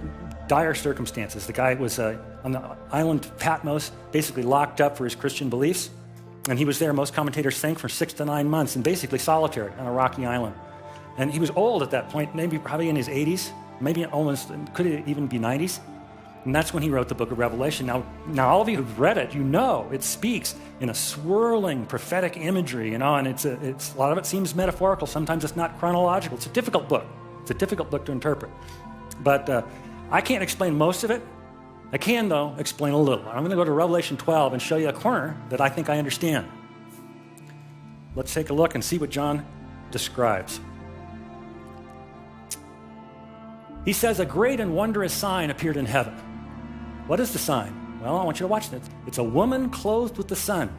dire circumstances. The guy was on the island Patmos, basically locked up for his Christian beliefs. And he was there, most commentators think, for 6 to 9 months, and basically solitary on a rocky island. And he was old at that point, maybe probably in his 80s, maybe almost, could even be 90s. And that's when he wrote the book of Revelation. Now all of you who've read it, you know it speaks in a swirling prophetic imagery, and it's a lot of it seems metaphorical. Sometimes it's not chronological. It's a difficult book. It's a difficult book to interpret. But I can't explain most of it. I can, though, explain a little. I'm going to go to Revelation 12 and show you a corner that I think I understand. Let's take a look and see what John describes. He says, "A great and wondrous sign appeared in heaven." What is the sign? Well, I want you to watch this. It's a woman clothed with the sun,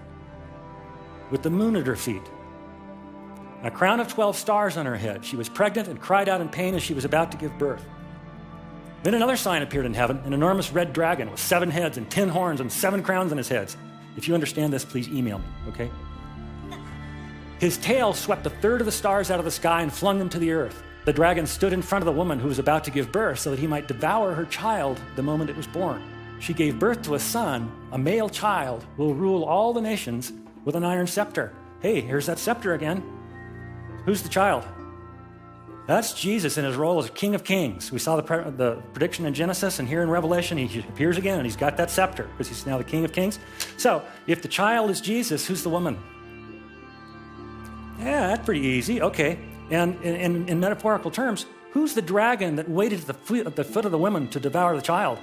with the moon at her feet, a crown of 12 stars on her head. She was pregnant and cried out in pain as she was about to give birth. Then another sign appeared in heaven, an enormous red dragon with 7 heads and 10 horns and 7 crowns on his heads. If you understand this, please email me, okay? His tail swept a third of the stars out of the sky and flung them to the earth. The dragon stood in front of the woman who was about to give birth so that he might devour her child the moment it was born. She gave birth to a son, a male child, who will rule all the nations with an iron scepter. Hey, here's that scepter again. Who's the child? That's Jesus in his role as King of Kings. We saw the prediction in Genesis, and here in Revelation, he appears again, and he's got that scepter because he's now the King of Kings. So, if the child is Jesus, who's the woman? Yeah, that's pretty easy. Okay. And in metaphorical terms, who's the dragon that waited at the foot of the woman to devour the child?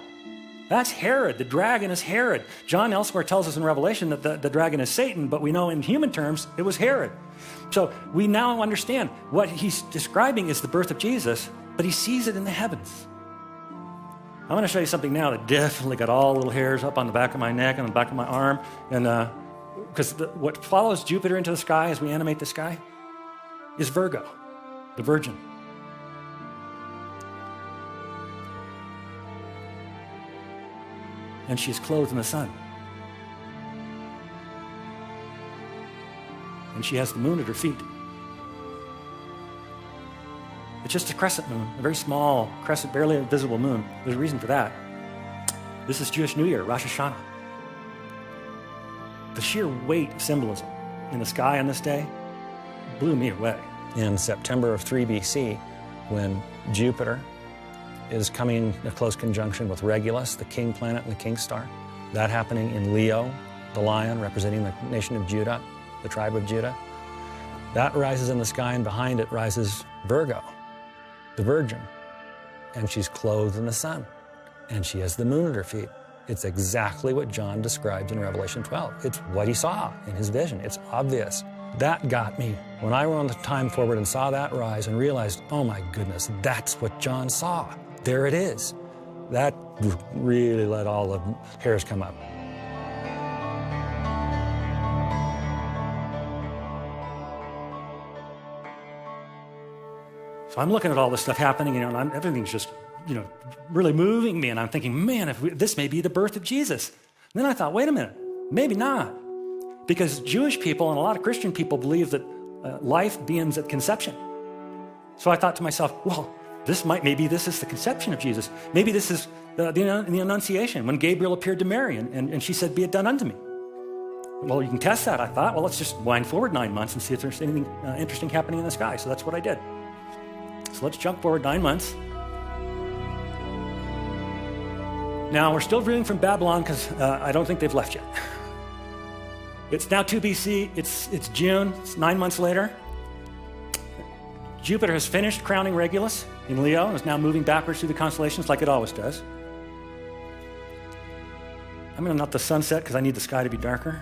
That's Herod. The dragon is Herod. John elsewhere tells us in Revelation that the dragon is Satan, but we know in human terms it was Herod. So we now understand what he's describing is the birth of Jesus, but he sees it in the heavens. I'm going to show you something now that definitely got all the little hairs up on the back of my neck and on the back of my arm. And because what follows Jupiter into the sky as we animate the sky is Virgo, the Virgin. And she's clothed in the sun. And she has the moon at her feet. It's just a crescent moon, a very small crescent, barely visible moon. There's a reason for that. This is Jewish New Year, Rosh Hashanah. The sheer weight of symbolism in the sky on this day blew me away. In September of 3 BC, when Jupiter is coming in a close conjunction with Regulus, the king planet and the king star, that happening in Leo, the lion representing the nation of Judah, the tribe of Judah, that rises in the sky, and behind it rises Virgo, the Virgin, and she's clothed in the sun, and she has the moon at her feet. It's exactly what John describes in Revelation 12. It's what he saw in his vision. It's obvious. That got me. When I went on the time forward and saw that rise and realized, oh my goodness, that's what John saw. There it is. That really let all the hairs come up. So I'm looking at all this stuff happening, and everything's just, really moving me. And I'm thinking, man, this may be the birth of Jesus. And then I thought, wait a minute, maybe not. Because Jewish people and a lot of Christian people believe that life begins at conception. So I thought to myself, well, maybe this is the conception of Jesus. Maybe this is the Annunciation, when Gabriel appeared to Mary and she said, be it done unto me. Well, you can test that. I thought, well, let's just wind forward 9 months and see if there's anything interesting happening in the sky. So that's what I did. So let's jump forward 9 months. Now, we're still reading from Babylon because I don't think they've left yet. It's now 2 BC. It's June. It's 9 months later. Jupiter has finished crowning Regulus in Leo and is now moving backwards through the constellations like it always does. I'm going to let the sun set because I need the sky to be darker.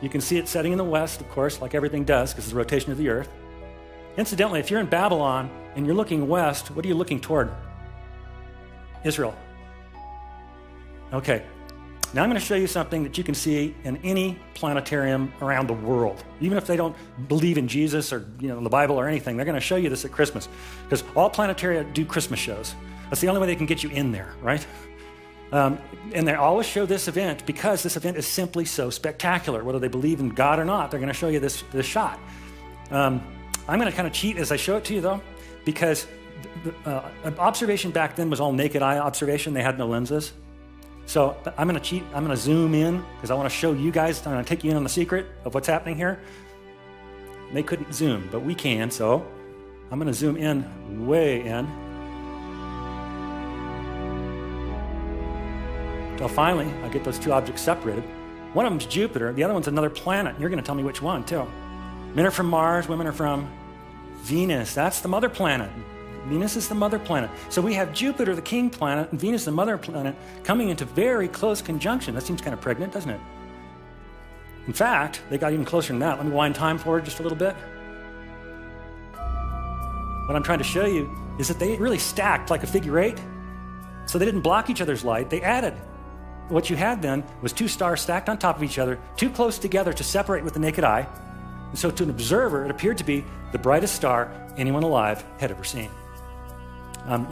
You can see it setting in the west, of course, like everything does because of the rotation of the earth. Incidentally, if you're in Babylon and you're looking west, what are you looking toward? Israel. Okay. Now I'm going to show you something that you can see in any planetarium around the world. Even if they don't believe in Jesus or the Bible or anything, they're going to show you this at Christmas. Because all planetaria do Christmas shows. That's the only way they can get you in there, right? And they always show this event because this event is simply so spectacular. Whether they believe in God or not, they're going to show you this shot. I'm going to kind of cheat as I show it to you, though, because observation back then was all naked eye observation. They had no lenses. So I'm going to cheat. I'm going to zoom in because I want to show you guys. I'm going to take you in on the secret of what's happening here. They couldn't zoom, but we can. So I'm going to zoom in, way in. Until finally, I get those two objects separated. One of them's Jupiter. The other one's another planet. You're going to tell me which one, too. Men are from Mars. Women are from Venus. That's the mother planet. Venus is the mother planet. So we have Jupiter, the king planet, and Venus, the mother planet, coming into very close conjunction. That seems kind of pregnant, doesn't it? In fact, they got even closer than that. Let me wind time forward just a little bit. What I'm trying to show you is that they really stacked like a figure eight. So they didn't block each other's light. They added. What you had then was two stars stacked on top of each other, too close together to separate with the naked eye. And so to an observer, it appeared to be the brightest star anyone alive had ever seen.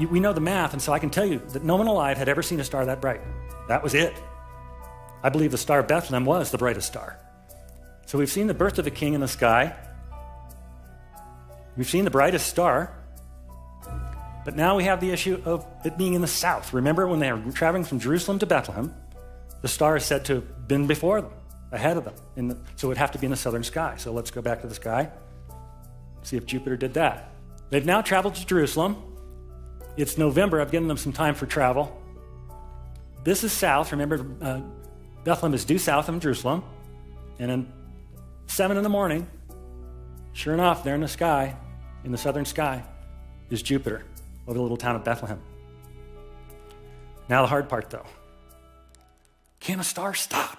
We know the math, and so I can tell you that no one alive had ever seen a star that bright. That was it. I believe the Star of Bethlehem was the brightest star. So we've seen the birth of the king in the sky. We've seen the brightest star. But now we have the issue of it being in the south. Remember when they were traveling from Jerusalem to Bethlehem, the star is said to have been before them, ahead of them. So it would have to be in the southern sky. So let's go back to the sky, see if Jupiter did that. They've now traveled to Jerusalem. It's November. I've given them some time for travel. This is south. Remember, Bethlehem is due south of Jerusalem. And in 7 in the morning, sure enough, there in the sky, in the southern sky, is Jupiter over the little town of Bethlehem. Now the hard part, though. Can a star stop?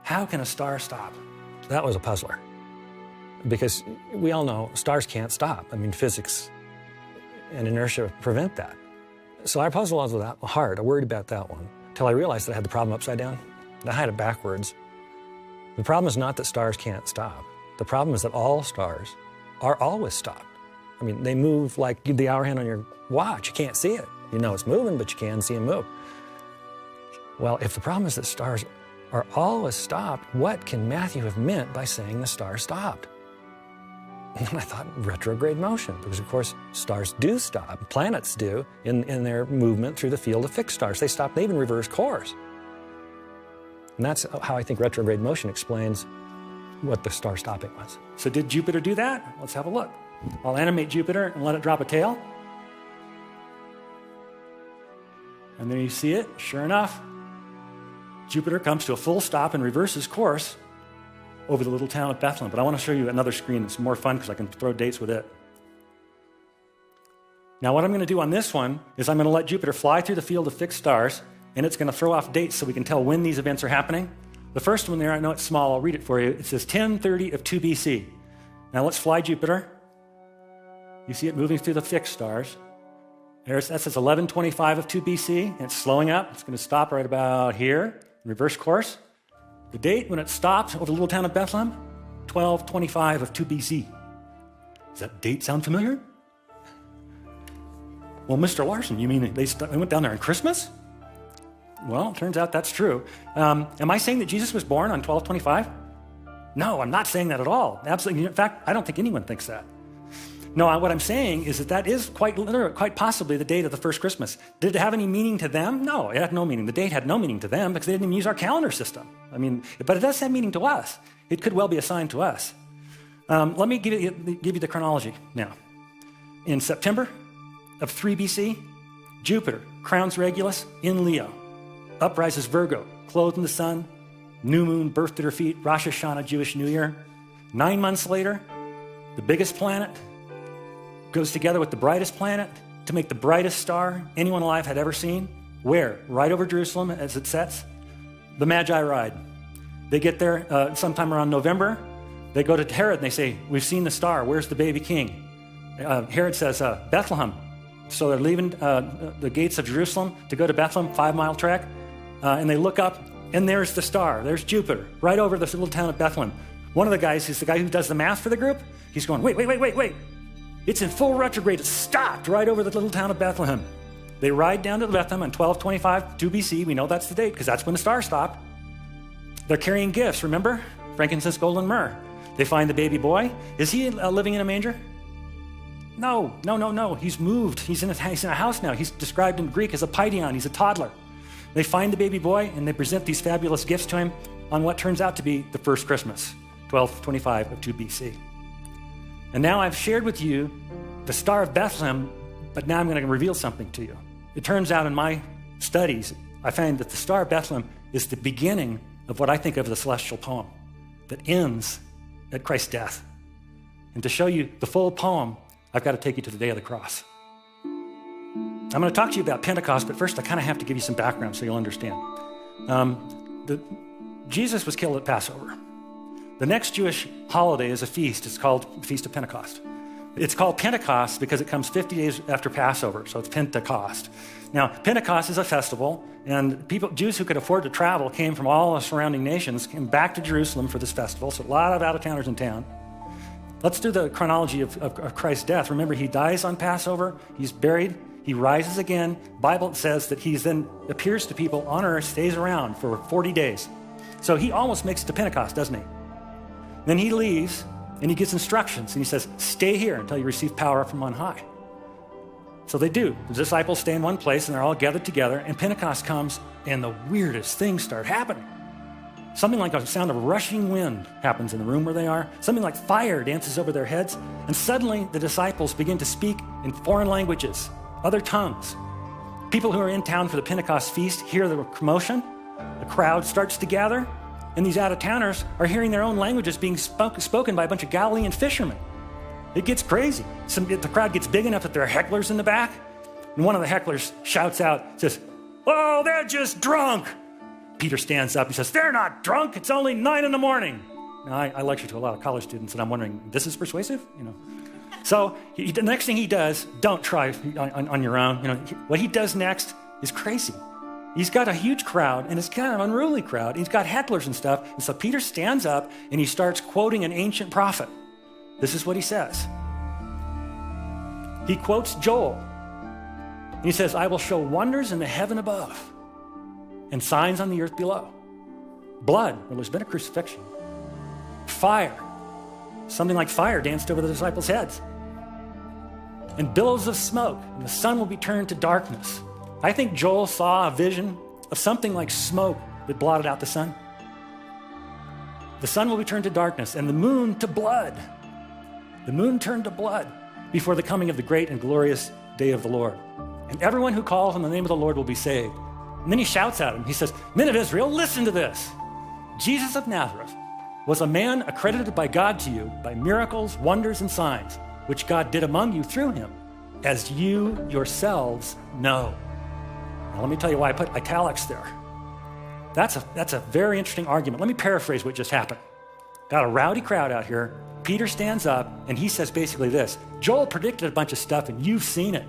How can a star stop? That was a puzzler. Because we all know stars can't stop. I mean, physics and inertia prevent that. So I puzzled with that hard. I worried about that one until I realized that I had the problem upside down. I had it backwards. The problem is not that stars can't stop. The problem is that all stars are always stopped. I mean, they move like the hour hand on your watch. You can't see it. You know it's moving, but you can see it move. Well, if the problem is that stars are always stopped, what can Matthew have meant by saying the star stopped? And I thought retrograde motion, because of course stars do stop, planets do, in their movement through the field of fixed stars. They stop, they even reverse course. And that's how I think retrograde motion explains what the star stopping was. So did Jupiter do that? Let's have a look. I'll animate Jupiter and let it drop a tail. And there you see it, sure enough. Jupiter comes to a full stop and reverses course over the little town of Bethlehem. But I want to show you another screen. It's more fun because I can throw dates with it. Now what I'm going to do on this one is I'm going to let Jupiter fly through the field of fixed stars, and it's going to throw off dates so we can tell when these events are happening. The first one there, I know it's small, I'll read it for you. It says 1030 of 2 BC. Now let's fly Jupiter. You see it moving through the fixed stars. That says 1125 of 2 BC, and it's slowing up. It's going to stop right about here, reverse course. The date when it stopped over the little town of Bethlehem, 1225 of 2 BC. Does that date sound familiar? Well, Mr. Larson, you mean they went down there on Christmas? Well, it turns out that's true. Am I saying that Jesus was born on 1225? No, I'm not saying that at all. Absolutely. In fact, I don't think anyone thinks that. No, what I'm saying is that is quite possibly the date of the first Christmas. Did it have any meaning to them? No, it had no meaning. The date had no meaning to them because they didn't even use our calendar system. I mean, but it does have meaning to us. It could well be assigned to us. Let me give you the chronology now. In September of 3 BC, Jupiter crowns Regulus in Leo. Up rises Virgo, clothed in the sun, new moon, birth at her feet, Rosh Hashanah, Jewish New Year. 9 months later, the biggest planet goes together with the brightest planet to make the brightest star anyone alive had ever seen. Where? Right over Jerusalem as it sets. The Magi ride. They get there sometime around November. They go to Herod and they say, we've seen the star. Where's the baby king? Herod says, Bethlehem. So they're leaving the gates of Jerusalem to go to Bethlehem, 5-mile trek. And they look up and there's the star. There's Jupiter right over this little town of Bethlehem. One of the guys, who's the guy who does the math for the group, he's going, wait. It's in full retrograde. It stopped right over the little town of Bethlehem. They ride down to Bethlehem on 1225, 2 BC. We know that's the date because that's when the star stopped. They're carrying gifts, remember? Frankincense, gold, and myrrh. They find the baby boy. Is he living in a manger? No. He's moved. He's in a house now. He's described in Greek as a paidion. He's a toddler. They find the baby boy and they present these fabulous gifts to him on what turns out to be the first Christmas, 1225 of 2 BC. And now I've shared with you the Star of Bethlehem, but now I'm going to reveal something to you. It turns out in my studies, I find that the Star of Bethlehem is the beginning of what I think of as a celestial poem that ends at Christ's death. And to show you the full poem, I've got to take you to the day of the cross. I'm going to talk to you about Pentecost, but first I kind of have to give you some background so you'll understand. Jesus was killed at Passover. The next Jewish holiday is a feast. It's called the Feast of Pentecost. It's called Pentecost because it comes 50 days after Passover, so it's Pentecost. Now, Pentecost is a festival, and Jews who could afford to travel came from all the surrounding nations, came back to Jerusalem for this festival, so a lot of out-of-towners in town. Let's do the chronology of Christ's death. Remember, he dies on Passover, he's buried, He rises again. Bible says that he then appears to people on earth, stays around for 40 days. So he almost makes it to Pentecost, doesn't he? Then he leaves and he gives instructions and he says, stay here until you receive power from on high. So they do. The disciples stay in one place and they're all gathered together, and Pentecost comes and the weirdest things start happening. Something like a sound of rushing wind happens in the room where they are. Something like fire dances over their heads. And suddenly the disciples begin to speak in foreign languages, other tongues. People who are in town for the Pentecost feast hear the commotion. The crowd starts to gather. And these out-of-towners are hearing their own languages being spoken by a bunch of Galilean fishermen. It gets crazy. The crowd gets big enough that there are hecklers in the back. And one of the hecklers shouts out, says, "Oh, they're just drunk." Peter stands up. He says, "They're not drunk. It's only 9 a.m. Now, I lecture to a lot of college students, and I'm wondering, this is persuasive? So the next thing he does, don't try on your own. What he does next is crazy. He's got a huge crowd, and it's kind of an unruly crowd. He's got hecklers and stuff. And so Peter stands up, and he starts quoting an ancient prophet. This is what he says. He quotes Joel. And he says, "I will show wonders in the heaven above and signs on the earth below. Blood," well, there's been a crucifixion. "Fire," something like fire danced over the disciples' heads. "And billows of smoke, and the sun will be turned to darkness." I think Joel saw a vision of something like smoke that blotted out the sun. "The sun will be turned to darkness, and the moon to blood." The moon turned to blood before the coming of the great and glorious day of the Lord. "And everyone who calls on the name of the Lord will be saved." And then he shouts at him. He says, "Men of Israel, listen to this. Jesus of Nazareth was a man accredited by God to you by miracles, wonders, and signs, which God did among you through him, as you yourselves know." Now, let me tell you why I put italics there. That's a very interesting argument. Let me paraphrase what just happened. Got a rowdy crowd out here. Peter stands up, and he says basically this: Joel predicted a bunch of stuff, and you've seen it.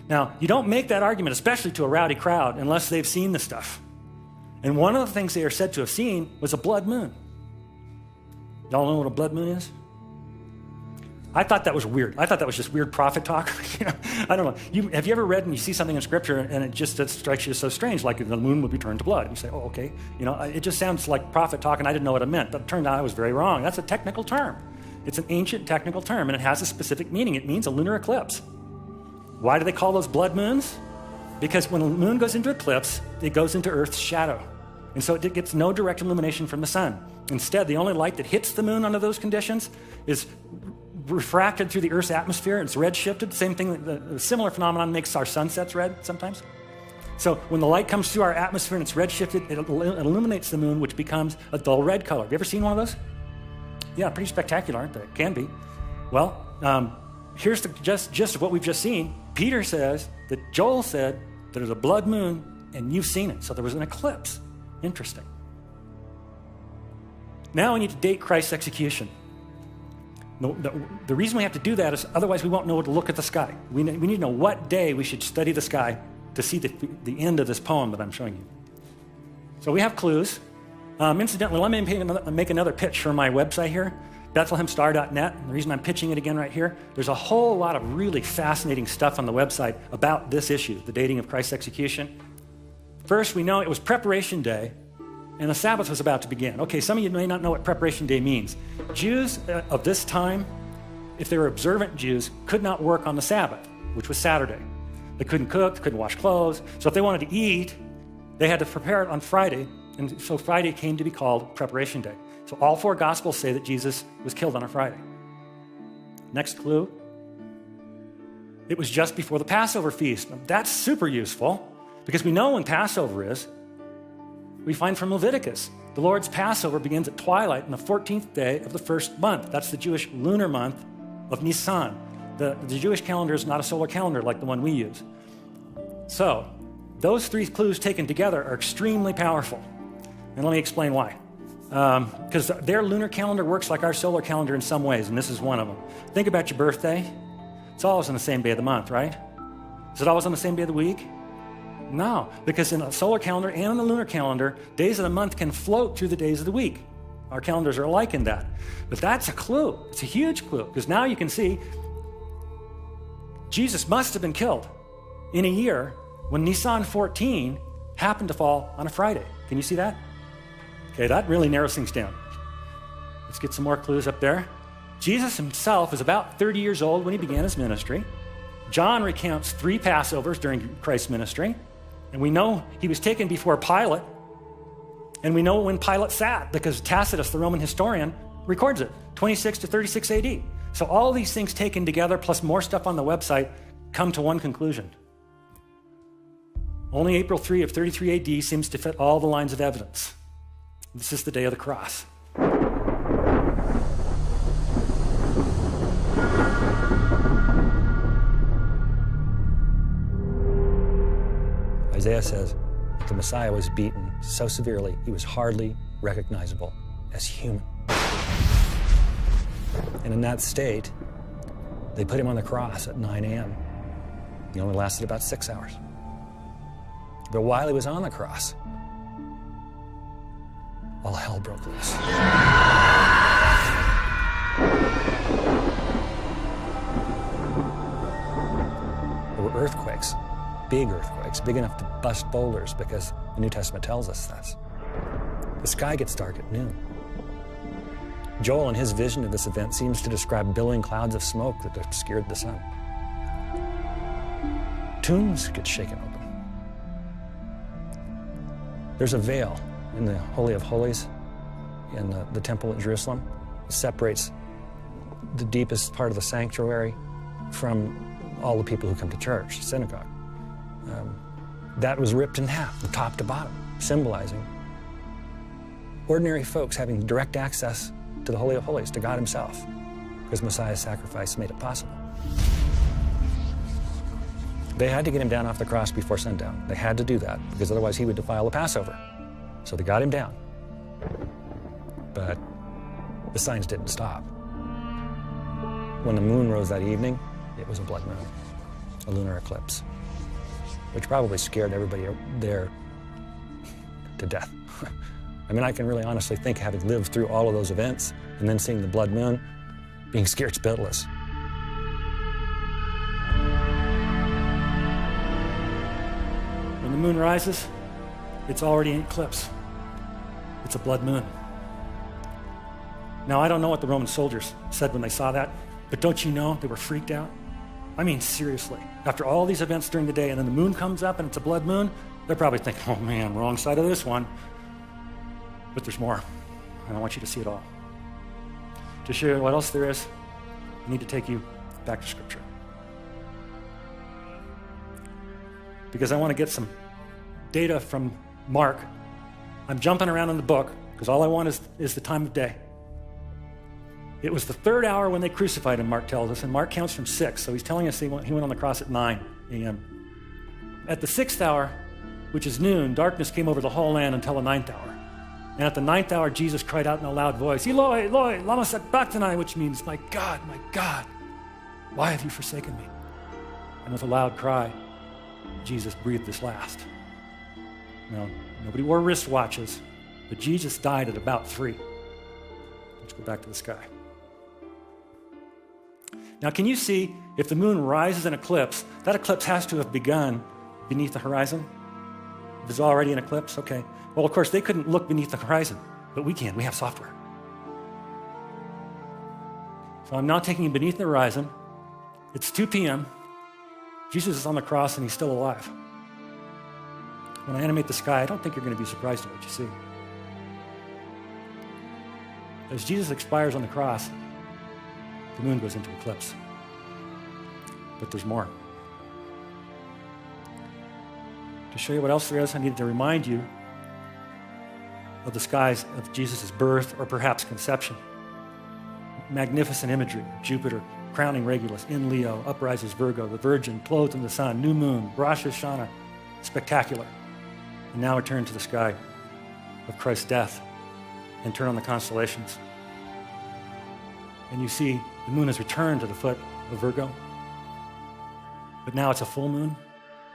Now, you don't make that argument, especially to a rowdy crowd, unless they've seen the stuff. And one of the things they are said to have seen was a blood moon. Y'all know what a blood moon is? I thought that was weird. I thought that was just weird prophet talk. I don't know. Have you ever read and you see something in Scripture and it strikes you as so strange, like the moon would be turned to blood? And you say, "Oh, okay." It just sounds like prophet talk, and I didn't know what it meant. But it turned out I was very wrong. That's a technical term. It's an ancient technical term, and it has a specific meaning. It means a lunar eclipse. Why do they call those blood moons? Because when the moon goes into eclipse, it goes into Earth's shadow. And so it gets no direct illumination from the sun. Instead, the only light that hits the moon under those conditions is refracted through the Earth's atmosphere. It's red-shifted. Same thing, the similar phenomenon makes our sunsets red sometimes. So when the light comes through our atmosphere and it's red-shifted, it illuminates the moon, which becomes a dull red color. Have you ever seen one of those? Yeah, pretty spectacular, aren't they? It can be. Well, here's the gist of what we've just seen. Peter says that Joel said that there's a blood moon, and you've seen it. So there was an eclipse. Interesting. Now we need to date Christ's execution. The reason we have to do that is otherwise we won't know what to look at the sky. We need to know what day we should study the sky to see the end of this poem that I'm showing you. So we have clues. Incidentally, let me make another pitch for my website here, BethlehemStar.net. And the reason I'm pitching it again right here, there's a whole lot of really fascinating stuff on the website about this issue, the dating of Christ's execution. First, we know it was Preparation Day, and the Sabbath was about to begin. Okay, some of you may not know what Preparation Day means. Jews of this time, if they were observant Jews, could not work on the Sabbath, which was Saturday. They couldn't cook, they couldn't wash clothes. So if they wanted to eat, they had to prepare it on Friday, and so Friday came to be called Preparation Day. So all 4 Gospels say that Jesus was killed on a Friday. Next clue. It was just before the Passover feast. Now, that's super useful, because we know when Passover is. We find from Leviticus, the Lord's Passover begins at twilight on the 14th day of the first month. That's the Jewish lunar month of Nisan. The Jewish calendar is not a solar calendar like the one we use. So those 3 clues taken together are extremely powerful. And let me explain why. Because their lunar calendar works like our solar calendar in some ways, and this is one of them. Think about your birthday. It's always on the same day of the month, right? Is it always on the same day of the week? No, because in a solar calendar and in the lunar calendar, days of the month can float through the days of the week. Our calendars are alike in that. But that's a clue. It's a huge clue, because now you can see Jesus must have been killed in a year when Nisan 14 happened to fall on a Friday. Can you see that? Okay, that really narrows things down. Let's get some more clues up there. Jesus himself was about 30 years old when he began his ministry. John recounts 3 Passovers during Christ's ministry. And we know he was taken before Pilate. And we know when Pilate sat because Tacitus, the Roman historian, records it, 26 to 36 AD. So all these things taken together, plus more stuff on the website, come to one conclusion. Only April 3 of 33 AD seems to fit all the lines of evidence. This is the day of the cross. Isaiah says that the Messiah was beaten so severely he was hardly recognizable as human. And in that state, they put him on the cross at 9 a.m. He only lasted about 6 hours. But while he was on the cross, all hell broke loose. There were earthquakes, big earthquakes, big enough to bust boulders because the New Testament tells us this. The sky gets dark at noon. Joel, in his vision of this event, seems to describe billowing clouds of smoke that obscured the sun. Tombs get shaken open. There's a veil in the Holy of Holies in the temple at Jerusalem. It separates the deepest part of the sanctuary from all the people who come to church, synagogue. That was ripped in half from top to bottom, symbolizing ordinary folks having direct access to the Holy of Holies, to God himself, because Messiah's sacrifice made it possible. They had to get him down off the cross before sundown. They had to do that, because otherwise he would defile the Passover. So they got him down. But the signs didn't stop. When the moon rose that evening, it was a blood moon, a lunar eclipse, which probably scared everybody there to death. I mean, I can really honestly think, having lived through all of those events and then seeing the blood moon, being scared spitless. When the moon rises, it's already in eclipse. It's a blood moon. Now, I don't know what the Roman soldiers said when they saw that, but don't you know they were freaked out? I mean, seriously. After all these events during the day, and then the moon comes up and it's a blood moon, they're probably thinking, oh man, wrong side of this one. But there's more, and I want you to see it all. To show you what else there is, I need to take you back to Scripture. Because I want to get some data from Mark. I'm jumping around in the book, because all I want is the time of day. It was the 3rd hour when they crucified him, Mark tells us, and Mark counts from 6, so he's telling us he went on the cross at 9 a.m. At the 6th hour, which is noon, darkness came over the whole land until the 9th hour. And at the 9th hour, Jesus cried out in a loud voice, Eloi, Eloi, lama sabachthani, which means, my God, why have you forsaken me? And with a loud cry, Jesus breathed his last. Now, nobody wore wristwatches, but Jesus died at about 3. Let's go back to the sky. Now, can you see, if the moon rises in eclipse, that eclipse has to have begun beneath the horizon? If it's already an eclipse, okay. Well, of course, they couldn't look beneath the horizon, but we can. We have software. So I'm now taking you beneath the horizon. It's 2 p.m. Jesus is on the cross, and he's still alive. When I animate the sky, I don't think you're going to be surprised at what you see. As Jesus expires on the cross, the moon goes into eclipse. But there's more. To show you what else there is, I needed to remind you of the skies of Jesus' birth or perhaps conception. Magnificent imagery: Jupiter crowning Regulus, in Leo, uprises Virgo, the Virgin clothed in the sun, new moon, Rosh Hashanah, spectacular. And now return to the sky of Christ's death and turn on the constellations. And you see the moon has returned to the foot of Virgo. But now it's a full moon,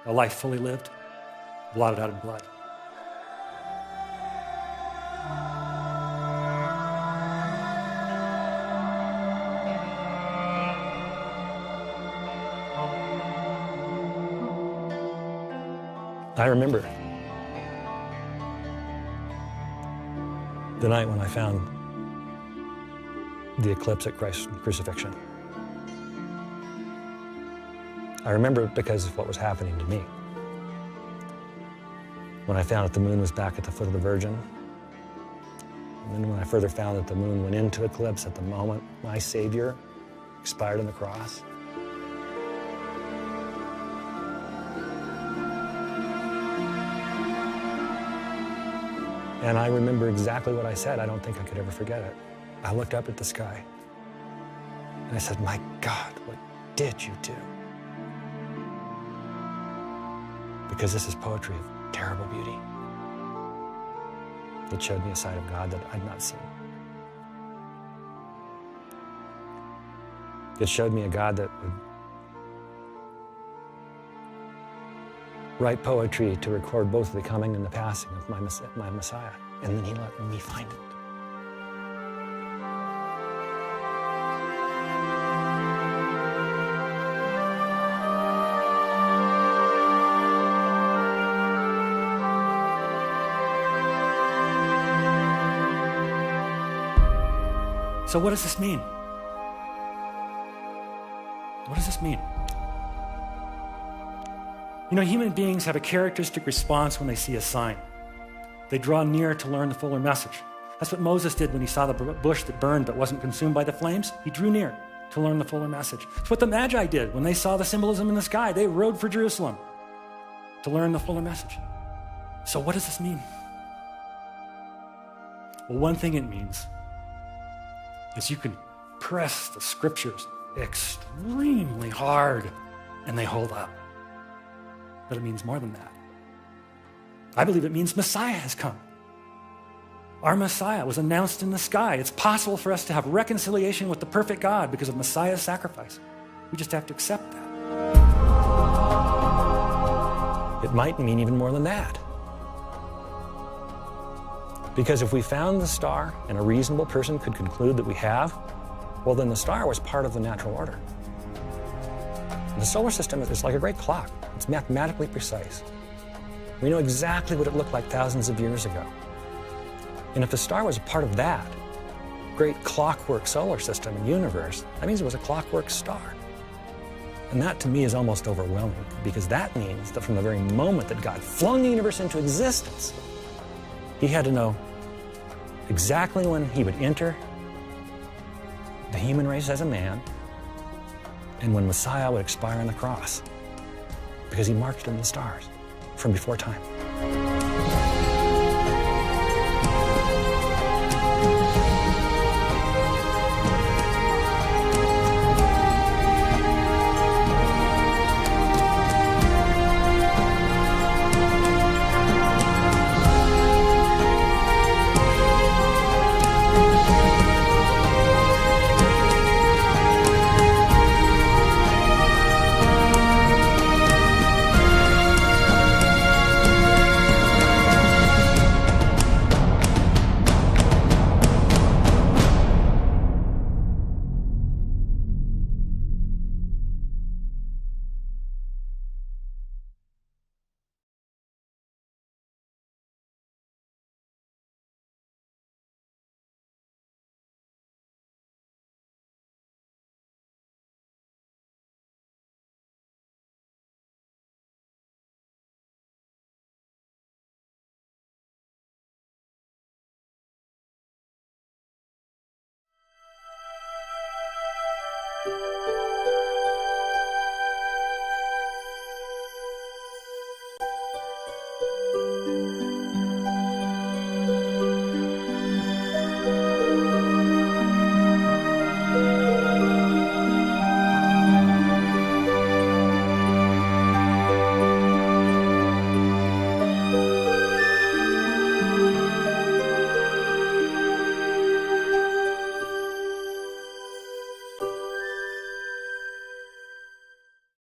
a life fully lived, blotted out in blood. I remember the night when I found the eclipse at Christ's crucifixion. I remember it because of what was happening to me. When I found that the moon was back at the foot of the Virgin, and then when I further found that the moon went into eclipse at the moment my Savior expired on the cross. And I remember exactly what I said. I don't think I could ever forget it. I looked up at the sky and I said, my God, what did you do? Because this is poetry of terrible beauty. It showed me a side of God that I'd not seen. It showed me a God that would write poetry to record both the coming and the passing of my Messiah. And then he let me find it. So what does this mean? What does this mean? You know, human beings have a characteristic response when they see a sign. They draw near to learn the fuller message. That's what Moses did when he saw the bush that burned but wasn't consumed by the flames. He drew near to learn the fuller message. It's what the Magi did when they saw the symbolism in the sky. They rode for Jerusalem to learn the fuller message. So what does this mean? Well, one thing it means is you can press the scriptures extremely hard and they hold up. But it means more than that. I believe it means Messiah has come. Our Messiah was announced in the sky. It's possible for us to have reconciliation with the perfect God because of Messiah's sacrifice. We just have to accept that. It might mean even more than that. Because if we found the star and a reasonable person could conclude that we have, well, then the star was part of the natural order. The solar system is like a great clock. It's mathematically precise. We know exactly what it looked like thousands of years ago. And if the star was a part of that great clockwork solar system and universe, that means it was a clockwork star. And that to me is almost overwhelming, because that means that from the very moment that God flung the universe into existence, he had to know exactly when he would enter the human race as a man and when Messiah would expire on the cross, because he marked it in the stars from before time.